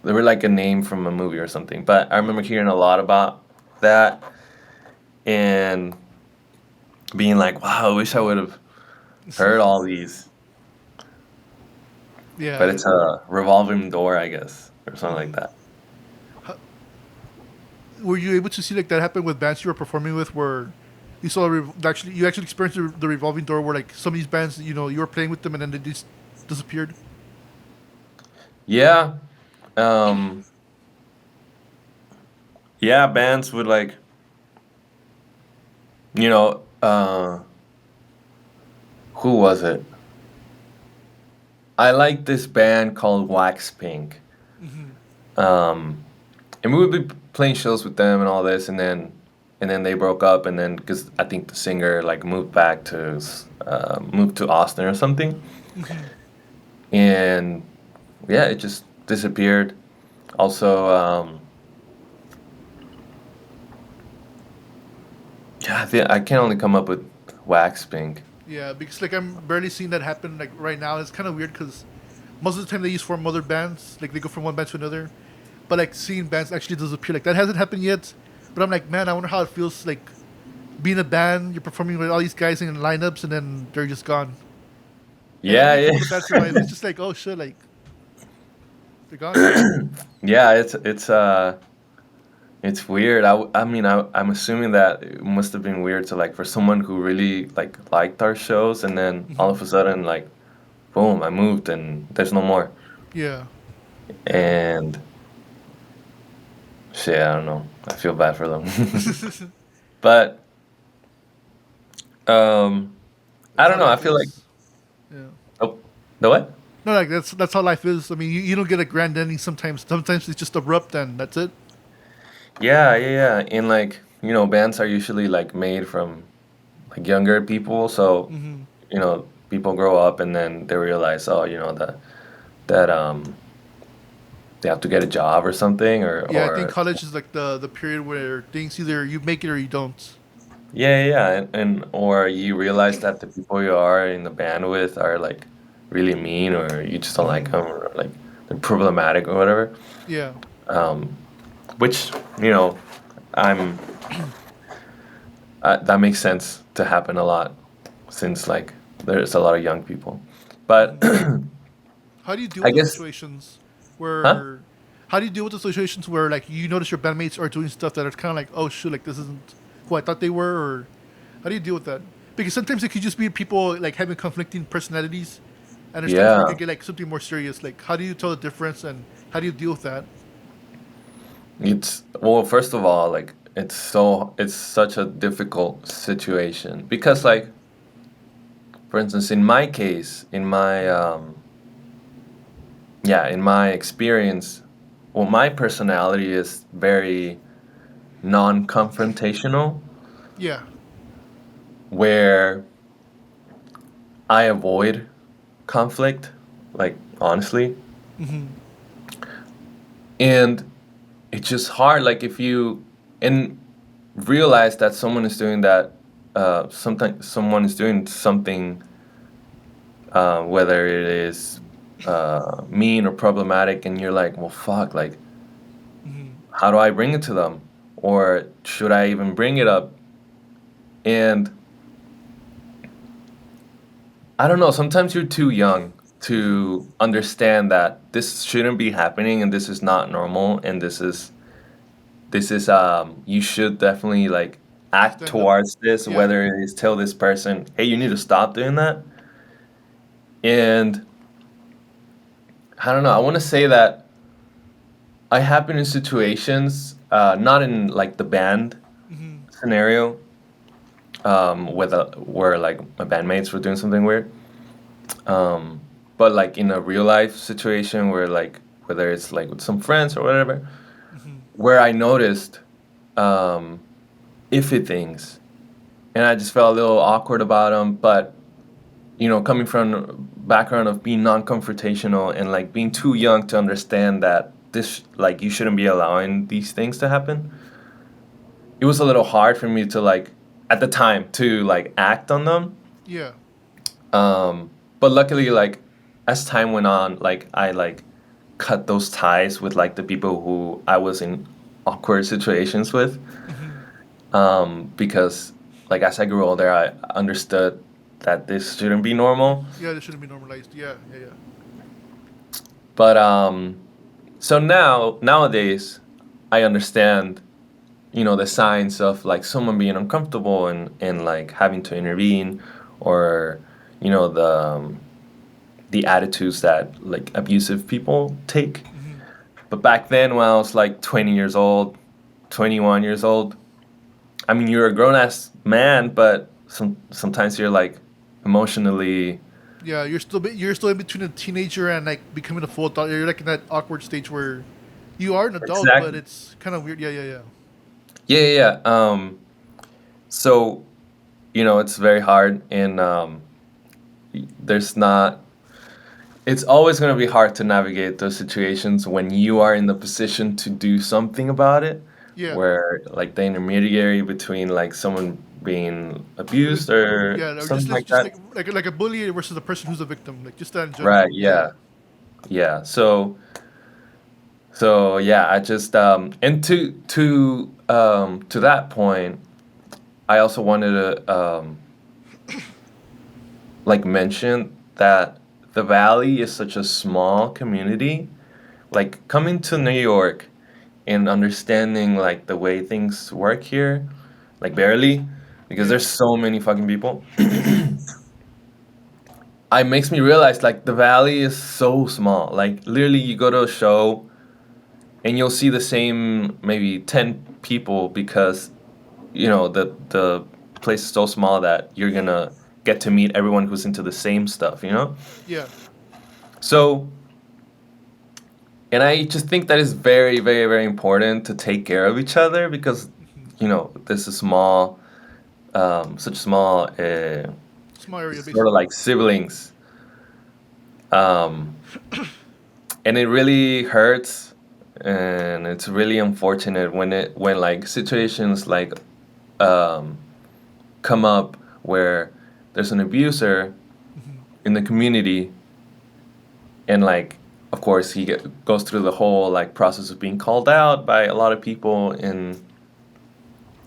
They were like a name from a movie or something. But I remember hearing a lot about that and being like, wow, I wish I would have heard all these. But Yeah. it's a revolving door, I guess, or something like Hmm. that. Were you able to see like that happen with bands you were performing with, where you actually experienced the revolving door, where like some of these bands, you were playing with them and then they just disappeared? Yeah. Um, yeah, bands would like, you know, who was it? I like this band called Wax Pink. Hmm. Um, and we would be playing shows with them and all this, and then they broke up, and then because I think the singer like moved to Austin or something, Hmm. and yeah, it just disappeared. Also, yeah, I can only come up with Wax Pink. Yeah, because like I'm barely seeing that happen like right now. It's kind of weird because most of the time they use form other bands, like they go from one band to another. But like seeing bands actually disappear, like that hasn't happened yet. But I'm like, man, I wonder how it feels like being a band. You're performing with all these guys in lineups, and then they're just gone. And Yeah, only a couple of yeah, bands survive. It's just like, oh shit, like they're gone. yeah. It's weird. I mean, I'm assuming that it must have been weird to like for someone who really like liked our shows, and then all Hmm. of a sudden like boom, I moved and there's no more. Yeah. Damn. And shit, I don't know. I feel bad for them. But um, I That's don't how know. I life feel like is. Yeah. oh, the what? No, like that's how life is. I mean, you don't get a grand ending sometimes. Sometimes it's just abrupt and that's it. Yeah, yeah, yeah. And like bands are usually like made from like younger people, so Hmm. people grow up and then they realize, oh, that they have to get a job or something, or Yeah, I think or college is like the period where things either you make it or you don't. yeah, yeah, yeah, and or you realize that the people you are in the band with are like really mean, or you just don't like Hmm. them, or like they're problematic or whatever. Yeah. Um, which I'm that makes sense to happen a lot since like there's a lot of young people, but How do you deal I with those guess, situations huh? where how do you deal with the situations where like you notice your bandmates are doing stuff that are kind of like, oh shoot, like this isn't who I thought they were, or how do you deal with that? Because sometimes it could just be people like having conflicting personalities, and there's times where it Yeah, could get like something more serious. Like, how do you tell the difference, and how do you deal with that? it's well, first of all, like it's such a difficult situation because Mm-hmm. like for instance, in my case, in my experience, well, my personality is very non-confrontational, Yeah. where I avoid conflict, like honestly, Mm-hmm. and it's just hard. Like if you and realize that someone is doing that, sometimes someone is doing something, whether it is mean or problematic, and you're like, well, fuck, like Mm-hmm. how do I bring it to them? Or should I even bring it up? And I don't know, sometimes you're too young Mm-hmm. to understand that this shouldn't be happening and this is not normal and this is you should definitely like act Stand up. towards this, Yeah. whether it is tell this person, hey, you need to stop doing that. And I don't know, I want to say that I have been in situations, not in like the band Mm-hmm. scenario, where like my bandmates were doing something weird. Um, but like in a real life situation where like whether it's like with some friends or whatever, Mm-hmm. where I noticed um, iffy things, and I just felt a little awkward about them. But coming from a background of being non-confrontational and like being too young to understand that this like you shouldn't be allowing these things to happen, it was a little hard for me to like at the time to like act on them. Yeah. But luckily, like as time went on, like I like cut those ties with like the people who I was in awkward situations with. Mm-hmm. Because like as I grew older, I understood that this shouldn't be normal. Yeah, this shouldn't be normalized. Yeah. Yeah. Yeah. But so nowadays, I understand, the signs of like someone being uncomfortable and like having to intervene, or the attitudes that like abusive people take. Mm-hmm. But back then, when I was like 20 years old, 21 years old, I mean, you're a grown ass man, but sometimes you're like emotionally. Yeah, you're still in between a teenager and like becoming a full adult. You're like in that awkward stage where you are an adult, but Exactly. it's kind of weird. Yeah, yeah, yeah. Yeah, yeah, yeah. So, it's very hard, and there's not. It's always going to be hard to navigate those situations when you are in the position to do something about it, Yeah, where like the intermediary between like someone being like, abused or yeah, or something like just that. like a bully versus the person who's a victim. Like just that in Right. general. Yeah. Yeah. Yeah. So yeah, I just and to that point, I also wanted to like mention that the Valley is such a small community. Like coming to New York and understanding like the way things work here, like barely, because Yeah. there's so many fucking people. It makes me realize like the Valley is so small. Like literally, you go to a show and you'll see the same maybe 10 people because the place is so small that you're gonna get to meet everyone who's into the same stuff. Yeah. So, and I just think that is very, very, very important to take care of each other because Hmm. this is small, such small, Small area, sort of basically. like siblings. um and it really hurts, and it's really unfortunate when like situations like um come up where there's an abuser Hmm. in the community, and like of course goes through the whole like process of being called out by a lot of people, and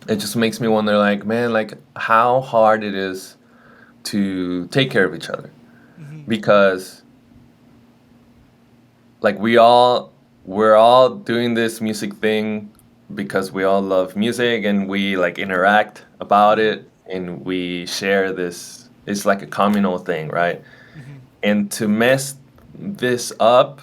it just makes me wonder like, man, like how hard it is to take care of each other, Hmm. because like we all we're all doing this music thing because we all love music and we like interact about Mm-hmm. it and we share this. It's like a communal thing, right? Mm-hmm. And to mess this up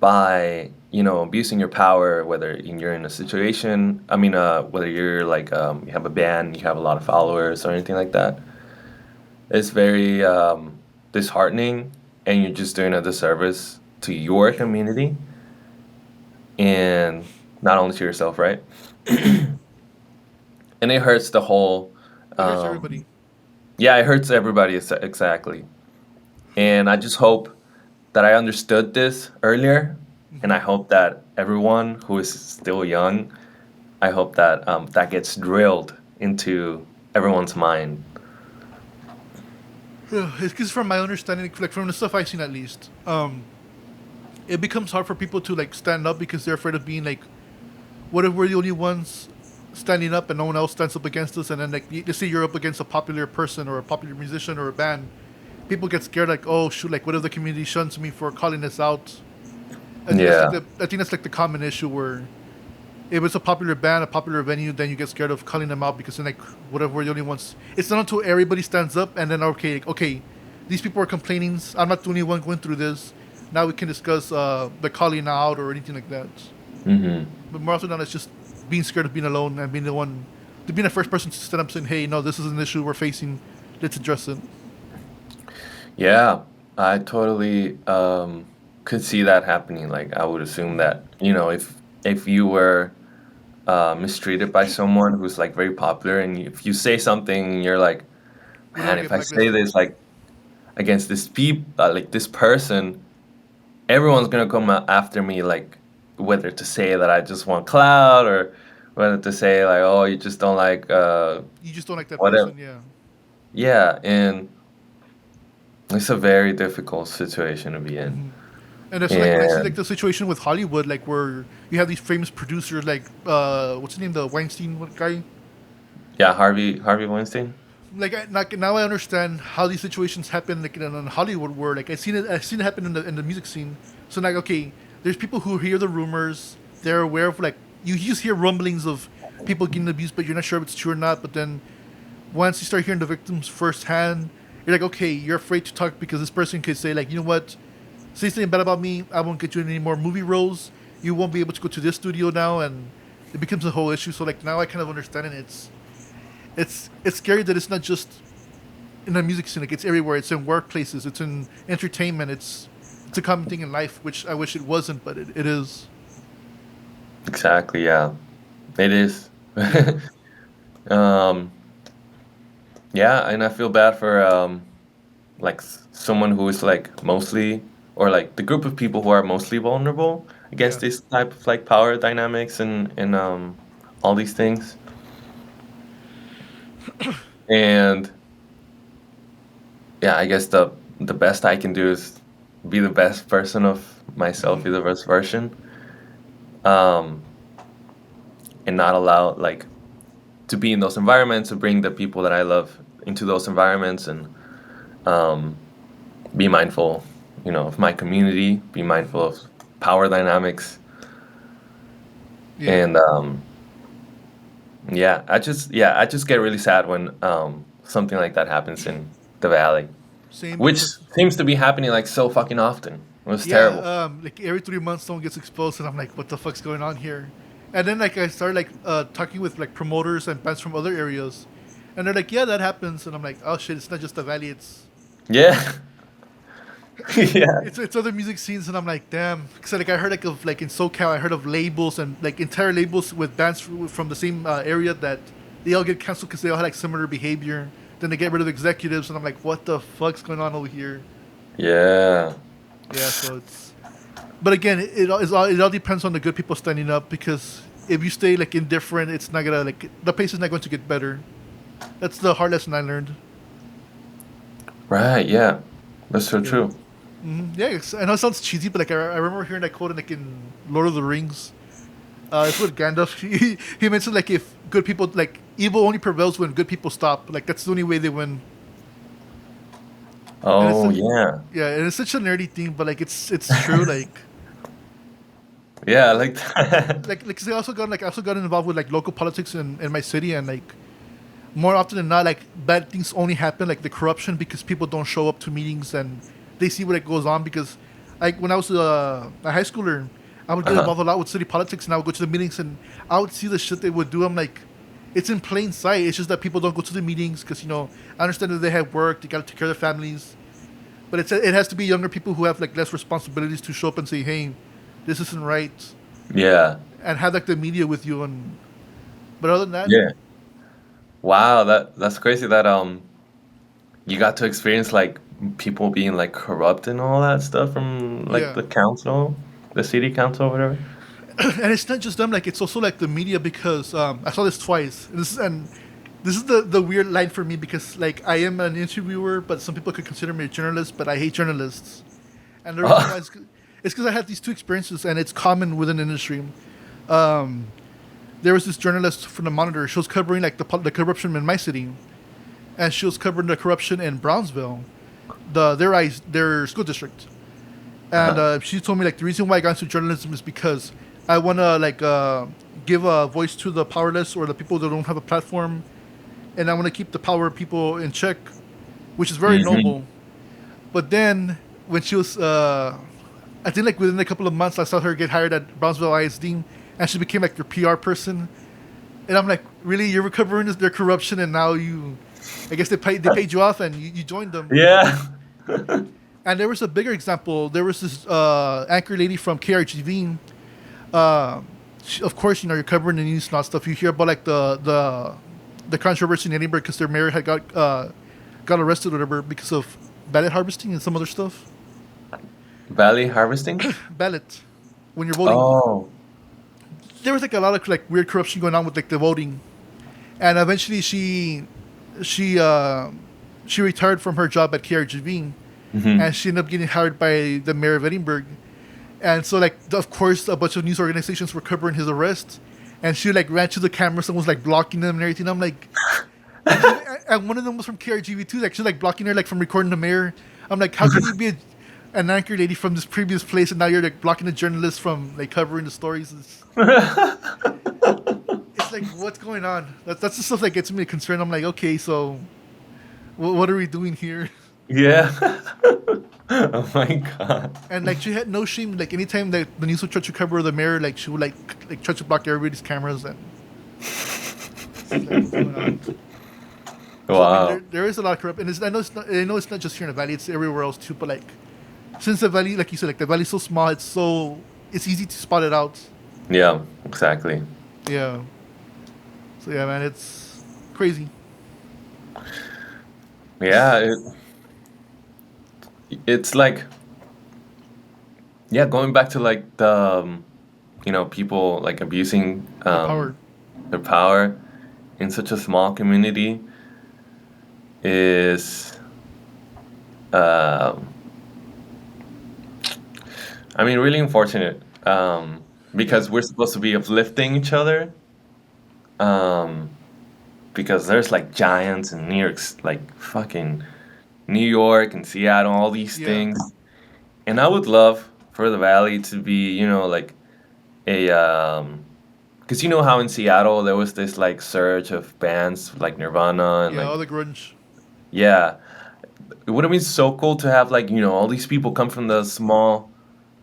by, abusing your power, whether you're in a situation, I mean, whether you're like, you have a band, you have a lot of followers or anything like that, it's very disheartening, and you're just doing a disservice to your community and not only to yourself, right? Mm-hmm. And it hurts the whole, It hurts um, everybody. yeah, it hurts everybody, exactly. And I just hope that I understood this earlier, and Mm-hmm. I hope that everyone who is still young, I hope that that gets drilled into everyone's mind. It's because from my understanding, like from the stuff I've seen at least, it becomes hard for people to like stand up because they're afraid of being like, what if we're the only ones standing up and no one else stands up against us? And then like, let's say you're up against a popular person or a popular musician or a band, people get scared like, oh shoot, like what if the community shuns me for calling this out? Yeah, I think that's like the common issue where if it's a popular band, a popular venue, then you get scared of calling them out because then like what if we're the only ones? It's not until everybody stands up and then okay, these people are complaining. I'm not the only one going through this. Now we can discuss the calling out or anything like that. hmm, But more often than not, it's just being scared of being alone and being the one, to being the first person to stand up saying, "Hey, no, this is an issue we're facing. Let's address it." yeah, I totally could see that happening. Like, I would assume Mm-hmm. that, if you were mistreated by someone who's like very popular, and if you say something, you're like, We're gonna man, get if I say blacklisted. this like against like this person, everyone's gonna come after me, like whether to say that I just want clout, or whether to say like, oh, you just don't like You just don't like that whatever. person, yeah. Yeah, and it's a very difficult situation to be in. Mm-hmm. And that's like when I see like And the situation with Hollywood, like where you have these famous producers, like what's his name, the Weinstein guy. yeah, Harvey Weinstein. Like now I understand how these situations happen, like in Hollywood, where like I've seen it happen in the music scene. So like, okay, there's people who hear the rumors, they're aware of like you just hear rumblings of people getting abused, but you're not sure if it's true or not. But then once you start hearing the victims firsthand, you're like, okay, you're afraid to talk because this person could say like, you know what, say something bad about me, I won't get you any more movie roles. You won't be able to go to this studio now, and it becomes a whole issue. So like now I kind of understand, and it's scary that it's not just in the music scene. Like it's everywhere. It's in workplaces. It's in entertainment. It's a common thing in life, which I wish it wasn't, but it is. Exactly, yeah. It is. Yeah. um, yeah, and I feel bad for like someone who is like mostly, or like the group of people who are mostly vulnerable against Yeah. this type of like power dynamics and all these things. And yeah, I guess the best I can do is be the best version of myself, Hmm. be the best version, um, and not allow like to be in those environments, to bring the people that I love into those environments, and um, be mindful, of my community, be mindful Hmm. of power dynamics, Yeah. and I just get really sad when something like that happens in the valley, Same which because seems to be happening like so fucking often. It was yeah, terrible. like every 3 months someone gets exposed, and I'm like, what the fuck's going on here? And then like I started like talking with like promoters and bands from other areas, and they're like, yeah, that happens, and I'm like, oh shit, it's not just the valley, Yeah. Yeah. it's other music scenes, and I'm like, damn. Because like I heard like of like in SoCal, I heard of labels and like entire labels with bands from the same area that they all get canceled because they all had like similar behavior. Then they get rid of executives, and I'm like, what the fuck's going on over here? Yeah. Yeah, so it's. But again, it all depends on the good people standing up because if you stay like indifferent, it's not gonna like the pace is not going to get better. That's the hard lesson I learned. Right, yeah. That's so Yeah. true. Yeah, I know it sounds cheesy, but like I remember hearing that quote in, like in Lord of the Rings. It's with Gandalf. He mentioned like if good people like evil only prevails when good people stop. Like that's the only way they win. And it's Oh, such, yeah. yeah, and it's such a nerdy thing, but like it's true. Like Yeah, I like that. Like 'cause I also got involved with like local politics in my city, and like more often than not, like bad things only happen, like the corruption, because people don't show up to meetings and they see what it goes on. Because like when I was a high schooler, I would get Uh-huh. involved a lot with city politics, and I would go to the meetings and I would see the shit they would do. I'm like, it's in plain sight. It's just that people don't go to the meetings because I understand that they have work, they got to take care of their families, but it has to be younger people who have like less responsibilities to show up and say, hey, this isn't right, Yeah. and have like the media with you. And but other than that, Yeah. Wow, that's crazy that you got to experience like people being like corrupt and all that stuff from like yeah. the council, the city council, or whatever. And it's not just them, like it's also like the media, because I saw this twice. And this is the weird line for me, because like I am an interviewer, but some people could consider me a journalist, but I hate journalists. And the reason why is it's because I had these two experiences, and it's common within the industry. um there was this journalist from the Monitor. She was covering like the corruption in my city, and she was covering the corruption in Brownsville, their school district. And Uh-huh. she told me like the reason why I got into journalism is because I want to like give a voice to the powerless, or the people that don't have a platform, and I want to keep the power of people in check, which is very Hmm. noble. But then when she was, I think like within a couple of months, I saw her get hired at Brownsville ISD, and she became like their PR person. And I'm like, really, you're recovering their corruption, and now I guess they paid you off, and you joined them. Yeah. And there was a bigger example. There was this anchor lady from KRGV. Uh, of course, you're covering the news and all that stuff. You hear about like the controversy in Edinburgh because their mayor had got arrested or whatever because of ballot harvesting and some other stuff. Valley harvesting? Ballot, when you're voting, Oh. there was like a lot of like weird corruption going on with like the voting. And eventually she uh, she retired from her job at KRGV, Hmm. and she ended up getting hired by the mayor of Edinburgh. And so like of course a bunch of news organizations were covering his arrest, and she like ran to the cameras and was like blocking them and everything. I'm like, and one of them was from KRGV too. Like she's like blocking her like from recording the mayor. I'm like, how can you be an anchor lady from this previous place, and now you're like blocking a journalist from like covering the stories? It's like, what's going on? That's the stuff that gets me concerned. I'm like, okay, so what are we doing here? Yeah. Oh my God. And like she had no shame. Like anytime that the news would try to cover the mayor, like she would like try to block everybody's cameras. And it's like, what's going on? So I mean, Wow. there is a lot of corrupt, and I know it's not just here in the valley; it's everywhere else too. But like, since the valley, like you said, like the valley's so small, it's easy to spot it out. Yeah, exactly. Yeah. So yeah, man, it's crazy. Yeah, it's like, yeah, going back to like the people like abusing The power. their power in such a small community is um I mean really unfortunate, Yeah. because we're supposed to be uplifting each other, um because there's like giants in New York's like fucking New York and Seattle, all these Yeah. things. And I would love for the Valley to be, like a because you know how in Seattle there was this like surge of bands like Nirvana and Yeah. like, All the grunge. yeah, it would have been so cool to have like, all these people come from the small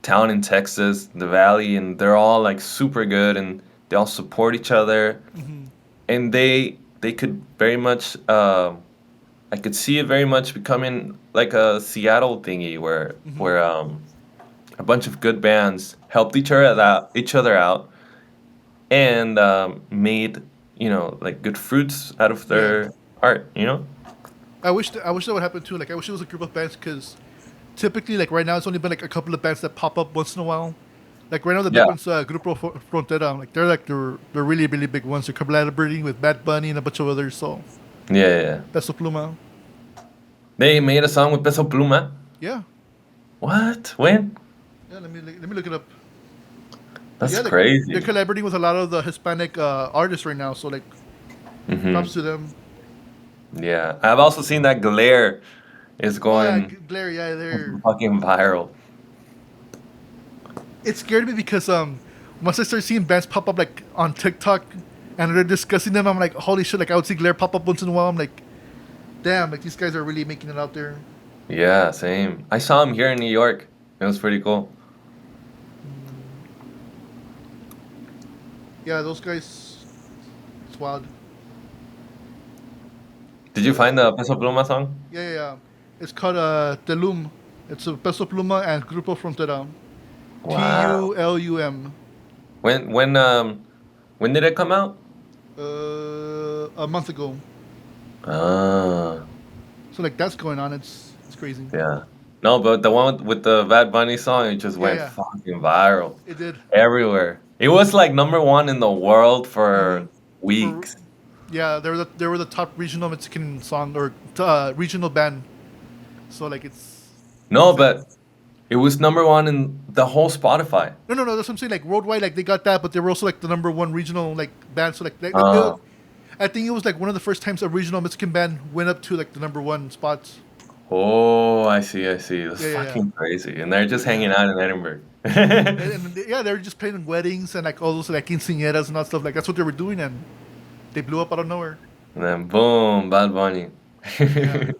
town in Texas, the Valley, and they're all like super good and they all support each other, Hmm. and they could very much I could see it very much becoming like a Seattle thingy where Hmm. where a bunch of good bands helped each other out and made like good fruits out of Yeah. their art. I wish that would happen too. Like I wish it was a group of bands, because typically like right now it's only been like a couple of bands that pop up once in a while. Like right now the big Yeah, ones, Grupo Frontera. Like they're really really big ones. They're collaborating with Bad Bunny and a bunch of others. So yeah, yeah, yeah. Peso Pluma. They made a song with Peso Pluma. Yeah. What? When? Yeah. Let me look it up. But That's yeah, they're crazy. collaborating with a lot of the Hispanic artists right now. So like, Hmm. props to them. Yeah, I've also seen that Glare is Oh yeah, going Glare. Yeah, they're. fucking viral. It scared me because once I started seeing bands pop up like on TikTok, and they're discussing them, I'm like, holy shit! Like I would see Glare pop up once in a while. I'm like, damn, like these guys are really making it out there. Yeah, same. I saw him here in New York. It was pretty cool. Mm, yeah, those guys, it's wild. Did you So find the Peso Pluma song? yeah, yeah, yeah. It's called Telum. It's a Peso Pluma and Grupo Frontera. Wow. TULUM. When when um when did it come out? A month ago. Ah, So like that's going on. It's crazy. yeah. No, but the one with the Bad Bunny song, it just Yeah, went yeah. fucking viral It did. everywhere. It was like number one in the world Hmm. for For weeks. yeah, they were the top regional Mexican song or regional band. So like it's No, insane. but it was number one in the whole Spotify. No, no, no. That's what I'm saying. Like worldwide, like they got that, but they were also like the number one regional like band. So like Uh, I think it was like one of the first times a regional Mexican band went up to like the number one spots. oh, I see, I see. That's Yeah, yeah, yeah, fucking crazy. And they're just hanging yeah. out in Edinburgh. Yeah, they were just playing in weddings and like all those like quinceañeras and all stuff. Like that's what they were doing, and they blew up out of nowhere. And then boom, Bad Bunny. Yeah.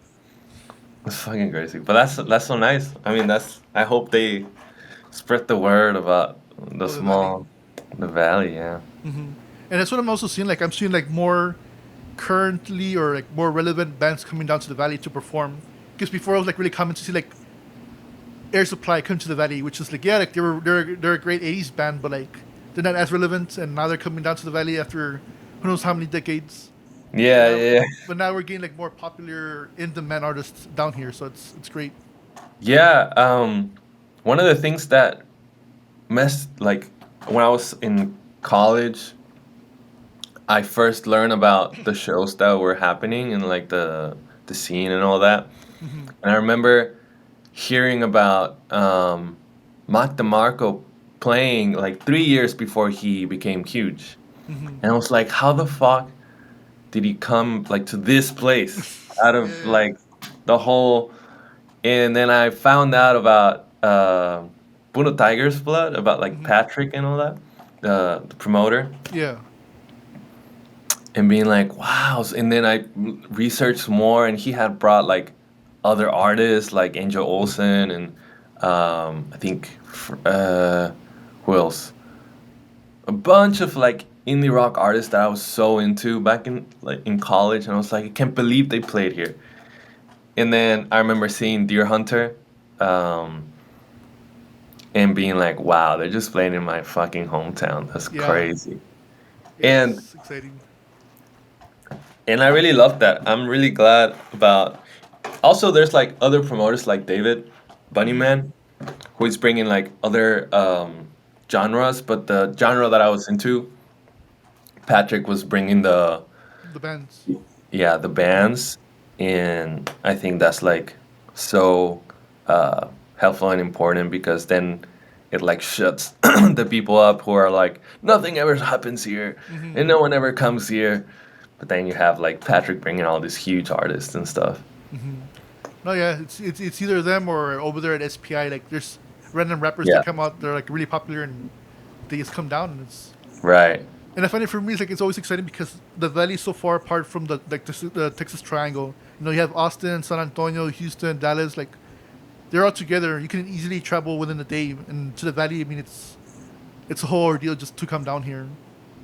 It's fucking crazy. But that's so nice. I mean, that's I hope they spread the word about the Oh, the valley. small the valley, yeah. Hmm. And that's what I'm also seeing. Like I'm seeing like more currently or like more relevant bands coming down to the valley to perform. Because before I was like really common to see like Air Supply come to the valley, which is like yeah, like they're a great '80s band, but like they're not as relevant. And now they're coming down to the valley after who knows how many decades. But Yeah, now, yeah. but now we're getting like more popular in demand artists down here, so it's great. Yeah, one of the things that messed like when I was in college, I first learned about the shows that were happening and like the scene and all that. Hmm. And I remember hearing about Mac DeMarco playing like 3 years before he became huge. Hmm. And I was like, how the fuck did he come like to this place out Yeah, of yeah. like the whole? And then I found out about Bruno Tiger's Blood, about like Hmm. Patrick and all that, the promoter, Yeah. and being like, wow. And then I researched more, and he had brought like other artists like Angel Olsen and I think who else? A bunch of like indie rock artists that I was so into back in like in college, and I was like, I can't believe they played here. And then I remember seeing Deer Hunter, um, and being like, wow, they're just playing in my fucking hometown. That's Yeah. crazy. Yeah, And it's exciting. and I really love that. I'm really glad about. Also, there's like other promoters like David Hmm. Bunnyman, who is bringing like other genres, but the genre that I was into, Patrick was bringing the The bands. yeah the bands, and I think that's like so helpful and important because then it like shuts the people up who are like nothing ever happens here Hmm. and no one ever comes here, but then you have like Patrick bringing all these huge artists and stuff. Hmm. No, yeah, it's either them or over there at SPI. Like there's random rappers that Yeah, come out. They're like really popular and they just come down and it's. right. And I find it for me, it's like it's always exciting because the valley is so far apart from the Texas Triangle. You know, you have Austin, San Antonio, Houston, Dallas. Like they're all together. You can easily travel within a day. And to the valley, I mean, it's a whole ordeal just to come down here.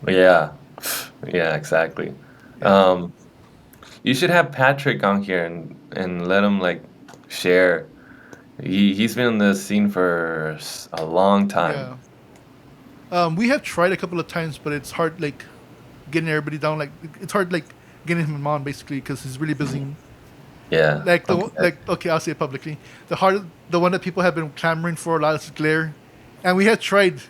Yeah, yeah, exactly. Yeah, um you should have Patrick on here and let him like share. He's been in the scene for a long time. yeah. We have tried a couple of times, but it's hard like getting everybody down. Like it's hard like getting him on basically because he's really busy. Yeah. Like Okay. okay, I'll say it publicly. The one that people have been clamoring for a lot is Glare, and we have tried,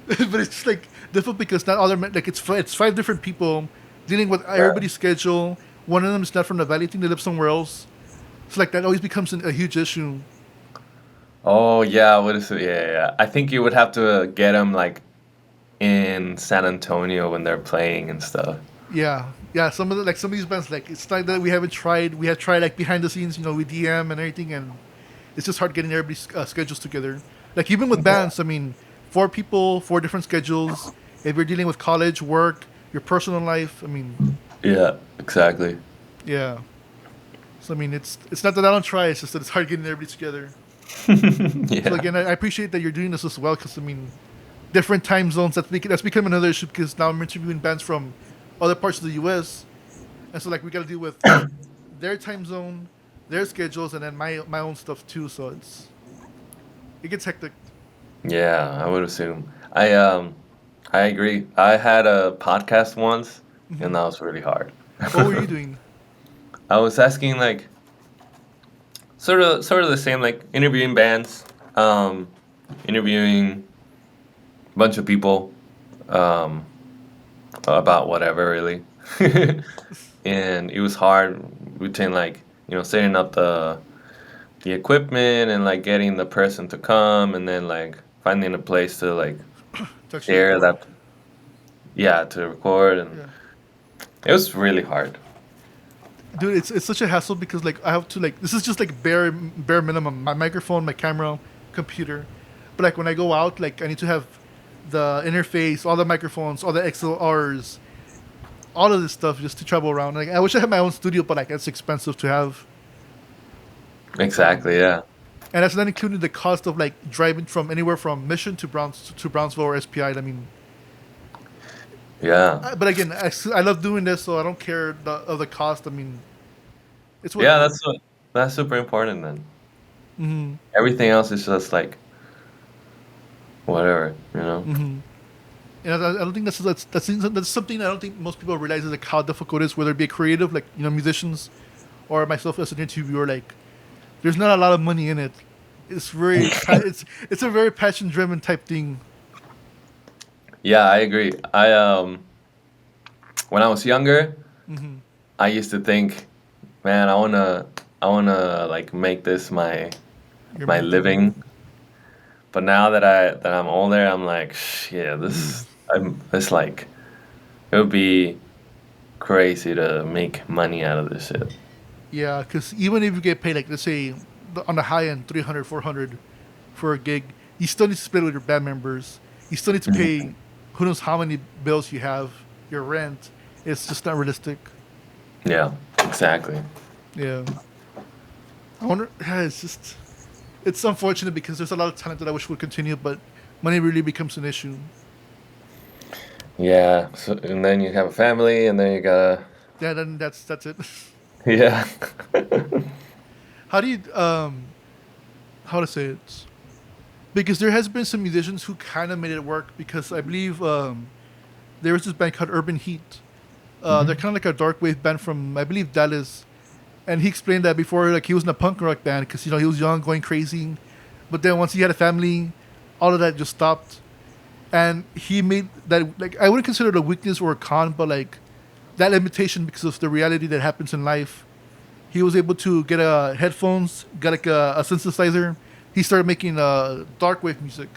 but it's just like difficult because not all are like it's five different people dealing with Yeah. everybody's schedule. One of them is not from the valley; I think they live somewhere else. So like that always becomes a huge issue. Oh yeah. What is it? Yeah, yeah, yeah. I think you would have to get him like in San Antonio when they're playing and stuff. Yeah, yeah. Some of these bands like it's like that we haven't tried. We have tried like behind the scenes, with DM and everything, and it's just hard getting everybody's schedules together. Like even with bands, I mean, four people, four different schedules. If you're dealing with college, work, your personal life, I mean, Yeah, exactly. yeah. So I mean, it's not that I don't try. It's just that it's hard getting everybody together. So Yeah. again, I appreciate that you're doing this as well because I mean, different time zones. That's become another issue because now I'm interviewing bands from other parts of the U.S. and so like we got to deal with their time zone, their schedules, and then my own stuff too. So it gets hectic. Yeah, I would assume. I agree. I had a podcast once and Hmm. that was really hard. What were you doing? I was asking like sort of the same, like interviewing bands, um interviewing a bunch of people, um about whatever really. And it was hard between like, setting up the equipment and like getting the person to come and then like finding a place to like To actually share record? that, yeah, to record. And Yeah, it was really hard. dude, it's such a hassle because like I have to like this is just like bare minimum. My microphone, my camera, computer, but like when I go out, like I need to have the interface, all the microphones, all the XLRs, all of this stuff just to travel around. Like I wish I had my own studio, but like it's expensive to have. So Exactly, yeah. and that's not including the cost of like driving from anywhere from Mission to Brownsville or SPI. I mean, Yeah. but again, I love doing this, so I don't care of the cost. I mean, it's Yeah, whatever. that's super important then. Hmm. Everything else is just like whatever. Hmm. And I don't think that's something I don't think most people realize is like how difficult it is, whether it be a creative, like musicians, or myself as an interviewer. Like, there's not a lot of money in it. It's it's a very passion driven type thing. Yeah, I agree. When I was younger, Hmm. I used to think, man, I wanna like make this Your my main thing. living. But now that I'm older, I'm like, yeah, it's like it would be crazy to make money out of this shit. Yeah, because even if you get paid, like let's say on the high end, 300, 400 for a gig, you still need to split with your band members. You still need to Mhm. pay who knows how many bills you have, your rent. It's just not realistic. Yeah, exactly. Yeah. I wonder, yeah, it's unfortunate because there's a lot of talent that I wish would continue, but money really becomes an issue. Yeah, so, and then you have a family, and then you gotta, Yeah, then that's it. yeah. How do you how to say it? Because there has been some musicians who kind of made it work because I believe there was this band called Urban Heat. They're Hmm. kind of like a dark wave band from I believe Dallas, and he explained that before like he was in a punk rock band because he was young, going crazy, but then once he had a family, all of that just stopped, and he made that like I wouldn't consider it a weakness or a con, but like that limitation because of the reality that happens in life. He was able to get headphones, got like a synthesizer. He started making dark wave music,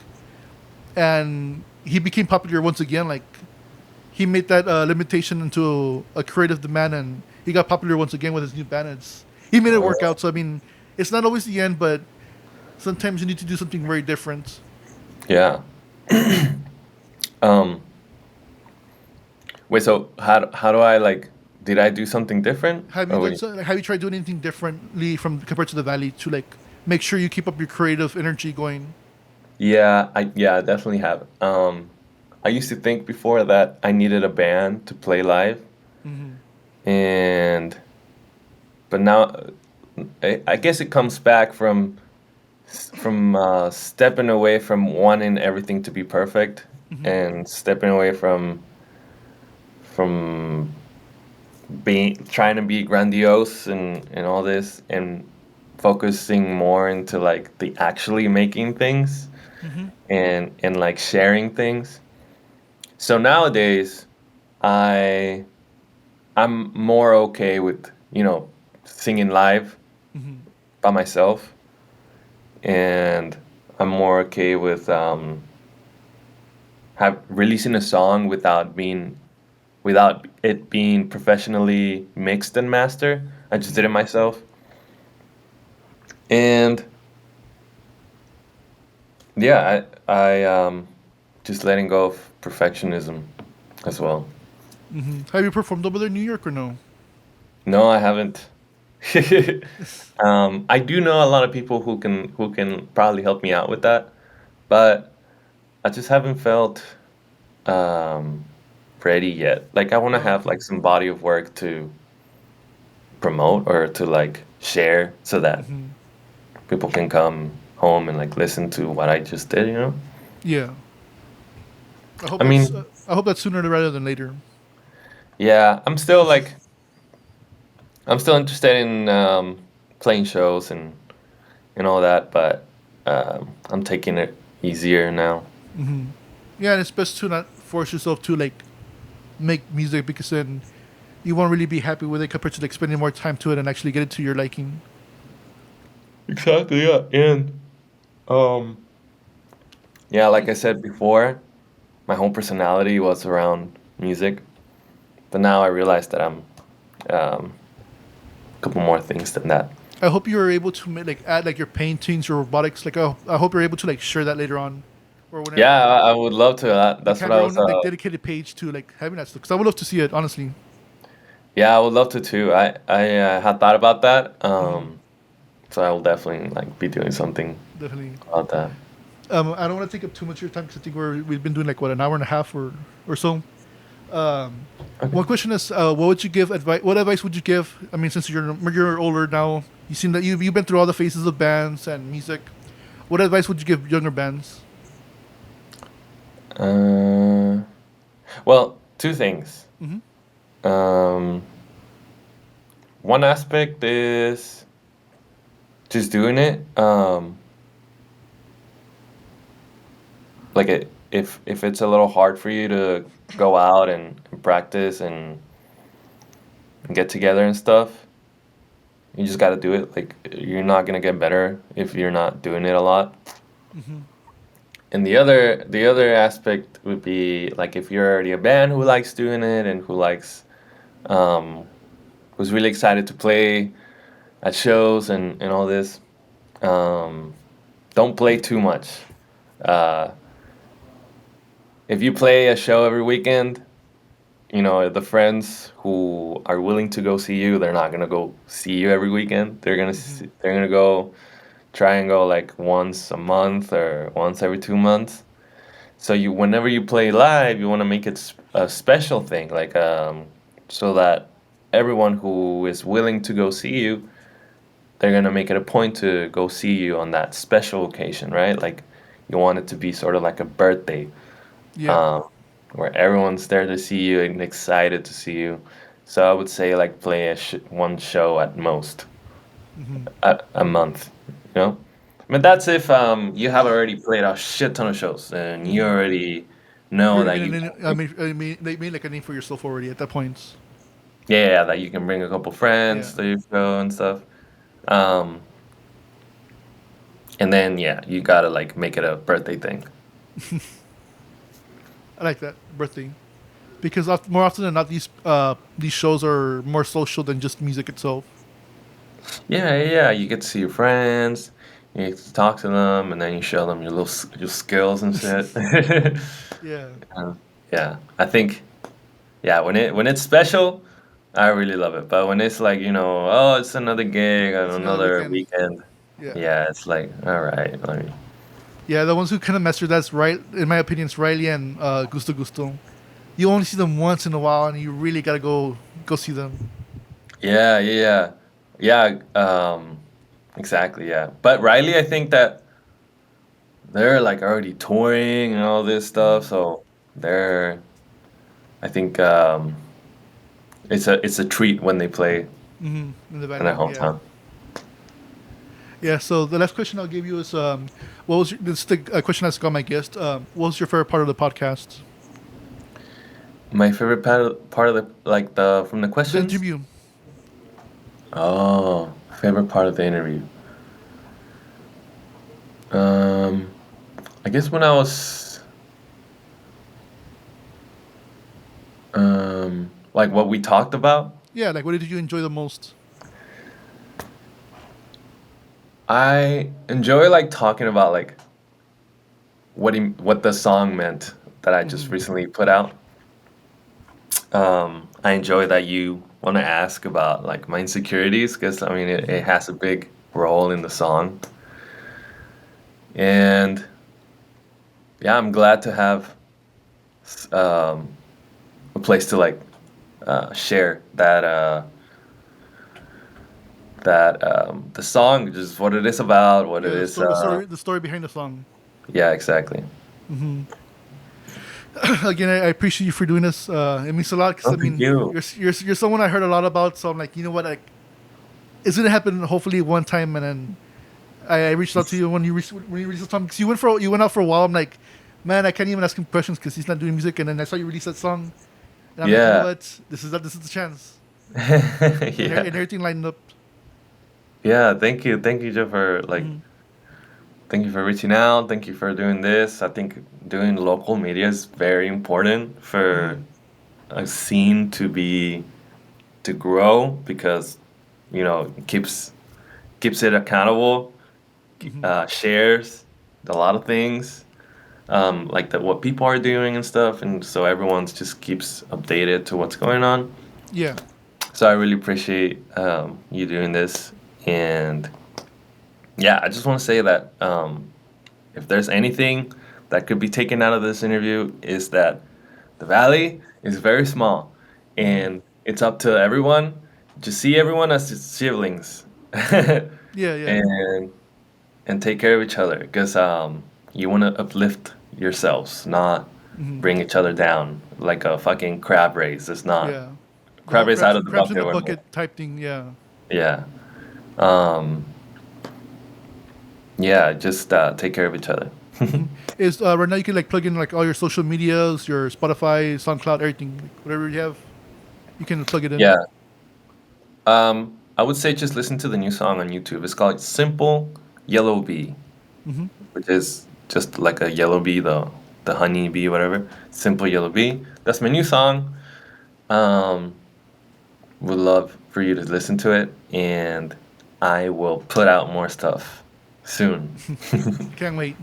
and he became popular once again. Like he made that limitation into a creative demand, and he got popular once again with his new band. He made it work Oh, out. So I mean, it's not always the end, but sometimes you need to do something very different. yeah. Um, Wait, so how do I like? Did I do something different? Have you Oh, done wait. so? Have you tried doing anything differently from compared to the valley to like make sure you keep up your creative energy going? Yeah, I definitely have. I used to think before that I needed a band to play live, Hmm. and but now I guess it comes back from stepping away from wanting everything to be perfect Hmm. and stepping away from being trying to be grandiose and all this and focusing more into like the actually making things Hmm. and like sharing things. So nowadays I I'm more okay with, singing live Hmm. by myself, and I'm more okay with have releasing a song without it being professionally mixed and mastered. I just did Hmm. it myself. And yeah, I just letting go of perfectionism as well. Have you performed over there in New York or no? No, I haven't. I do know a lot of people who can probably help me out with that, but I just haven't felt um, ready yet. Like I want to Oh, have okay. like some body of work to promote or to like share so that people can come home and like listen to what I just did, you know? Yeah. I mean, I hope that's sooner rather than later. yeah, I'm still interested in playing shows and all that, but I'm taking it easier now. Yeah, and it's best to not force yourself to like make music because then you won't really be happy with it compared to like spending more time to it and actually get it to your liking. Exactly, yeah. And um yeah, like I said before, my whole personality was around music, but now I realize that I'm a couple more things than that. I hope you are able to like add like your paintings, your robotics. Like, I hope you're able to like share that later on, or whenever Yeah, I would love to. like That's what have I your was. own like dedicated page to like having that stuff. Because I would love to see it, honestly. Yeah, I would love to too. I had thought about that. So I will definitely like be doing something Definitely. about that. I don't want to take up too much of your time because I think we've been doing like what, an hour and a half or so. Okay. One question is, what would you give advice? What advice would you give? I mean, since you're older now, you seem that you've been through all the phases of bands and music. What advice would you give younger bands? Uh, well, two things. Um, One aspect is just doing it. Like if it's a little hard for you to go out and practice and get together and stuff, you just got to do it. Like you're not gonna get better if you're not doing it a lot. And the other aspect would be like if you're already a band who likes doing it and who likes um, who's really excited to play at shows and all this. Um, don't play too much. Uh, if you play a show every weekend, you know the friends who are willing to go see you, they're not gonna go see you every weekend. They're gonna go try and go like once a month or once every 2 months. So you whenever you play live, you want to make it a special thing, like so that everyone who is willing to go see you, they're gonna make it a point to go see you on that special occasion, right? Like you want it to be sort of like a birthday, Yeah, um, where everyone's there to see you and excited to see you. So I would say like play one show at most a month, you know. I mean that's if you have already played a shit ton of shows and you already you know already that made a you name. can, They made like a name for yourself already at that point. yeah, that you can bring a couple Yeah, friends to your show and stuff. Um, and then yeah, you gotta like make it a birthday thing. I like that birthday because more often than not, these shows are more social than just music itself. Yeah, yeah, yeah. You get to see your friends, you get to talk to them, and then you show them your your skills and shit. Yeah, Yeah, I think yeah when it's special, I really love it. But when it's like oh, it's another gig on it's another another weekend. weekend, Yeah, yeah, it's like all right, like yeah. The ones who kind of master that's right, in my opinion, it's Riley and Gusto Gusto. You only see them once in a while, and you really gotta go see them. yeah, yeah, yeah, yeah. Exactly, yeah. But Riley, I think that they're like already touring and all this stuff, so they're I think it's a treat when they play In the in their venue. Yeah, hometown. yeah. So the last question I'll give you is, what was this is the question I asked all my guest? What was your favorite part of the podcast? My favorite part of the like the from the The questions. interview. Oh, favorite part of the interview. Um, I guess when I was like what we talked about. Yeah, like what did you enjoy the most? I enjoy like talking about like what the song meant that I just Mm-hmm. recently put out. I enjoy that you want to ask about like my insecurities because I mean Mm-hmm. it has a big role in the song, and yeah, I'm glad to have um, a place to like share that the song, just what it is about, what it Yeah, is. the story behind the song. Yeah, exactly. Mm-hmm. Again, I appreciate you for doing this. It means a lot because Oh, I thank mean, you. you're someone I heard a lot about. So I'm like, you know what, like, it's gonna happen hopefully one time. And then I reached out to you when you released the song because you went out for a while. I'm like, man, I can't even ask him questions because he's not doing music. And then I saw you release that song, and I'm like, you know Yeah. what, this is the chance, Yeah. and everything lined up. Yeah, thank you, Joe, for like Mm-hmm. thank you for reaching out. Thank you for doing this. I think doing local media is very important for Mm-hmm. a scene to grow because it keeps it accountable, Mm-hmm. shares a lot of things, like that what people are doing and stuff, and so everyone just keeps updated to what's going on. Yeah. So I really appreciate you doing this, and yeah, I just want to say that if there's anything that could be taken out of this interview is that the valley is very small, Mm-hmm. and it's up to everyone. Just see everyone as siblings, Yeah. Yeah. and take care of each other because you want to uplift yourselves, not Mm-hmm. bring each other down like a fucking crab race. It's not Yeah. The crab whole race out of the crabs in bucket. the Or bucket type thing. Yeah. yeah, um, yeah. Just take care of each other. Mm-hmm. Is right now you can like plug in like all your social medias, your Spotify, SoundCloud, everything, like, whatever you have, you can plug it in. Yeah. I would say just listen to the new song on YouTube. It's called Simple Yellow Bee, Mm-hmm. which is just like a yellow bee, the honey bee, whatever. Simple Yellow Bee. That's my new song. Um, would love for you to listen to it, and I will put out more stuff soon. Can't wait.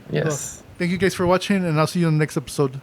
Well, Yes. thank you guys for watching, and I'll see you in the next episode.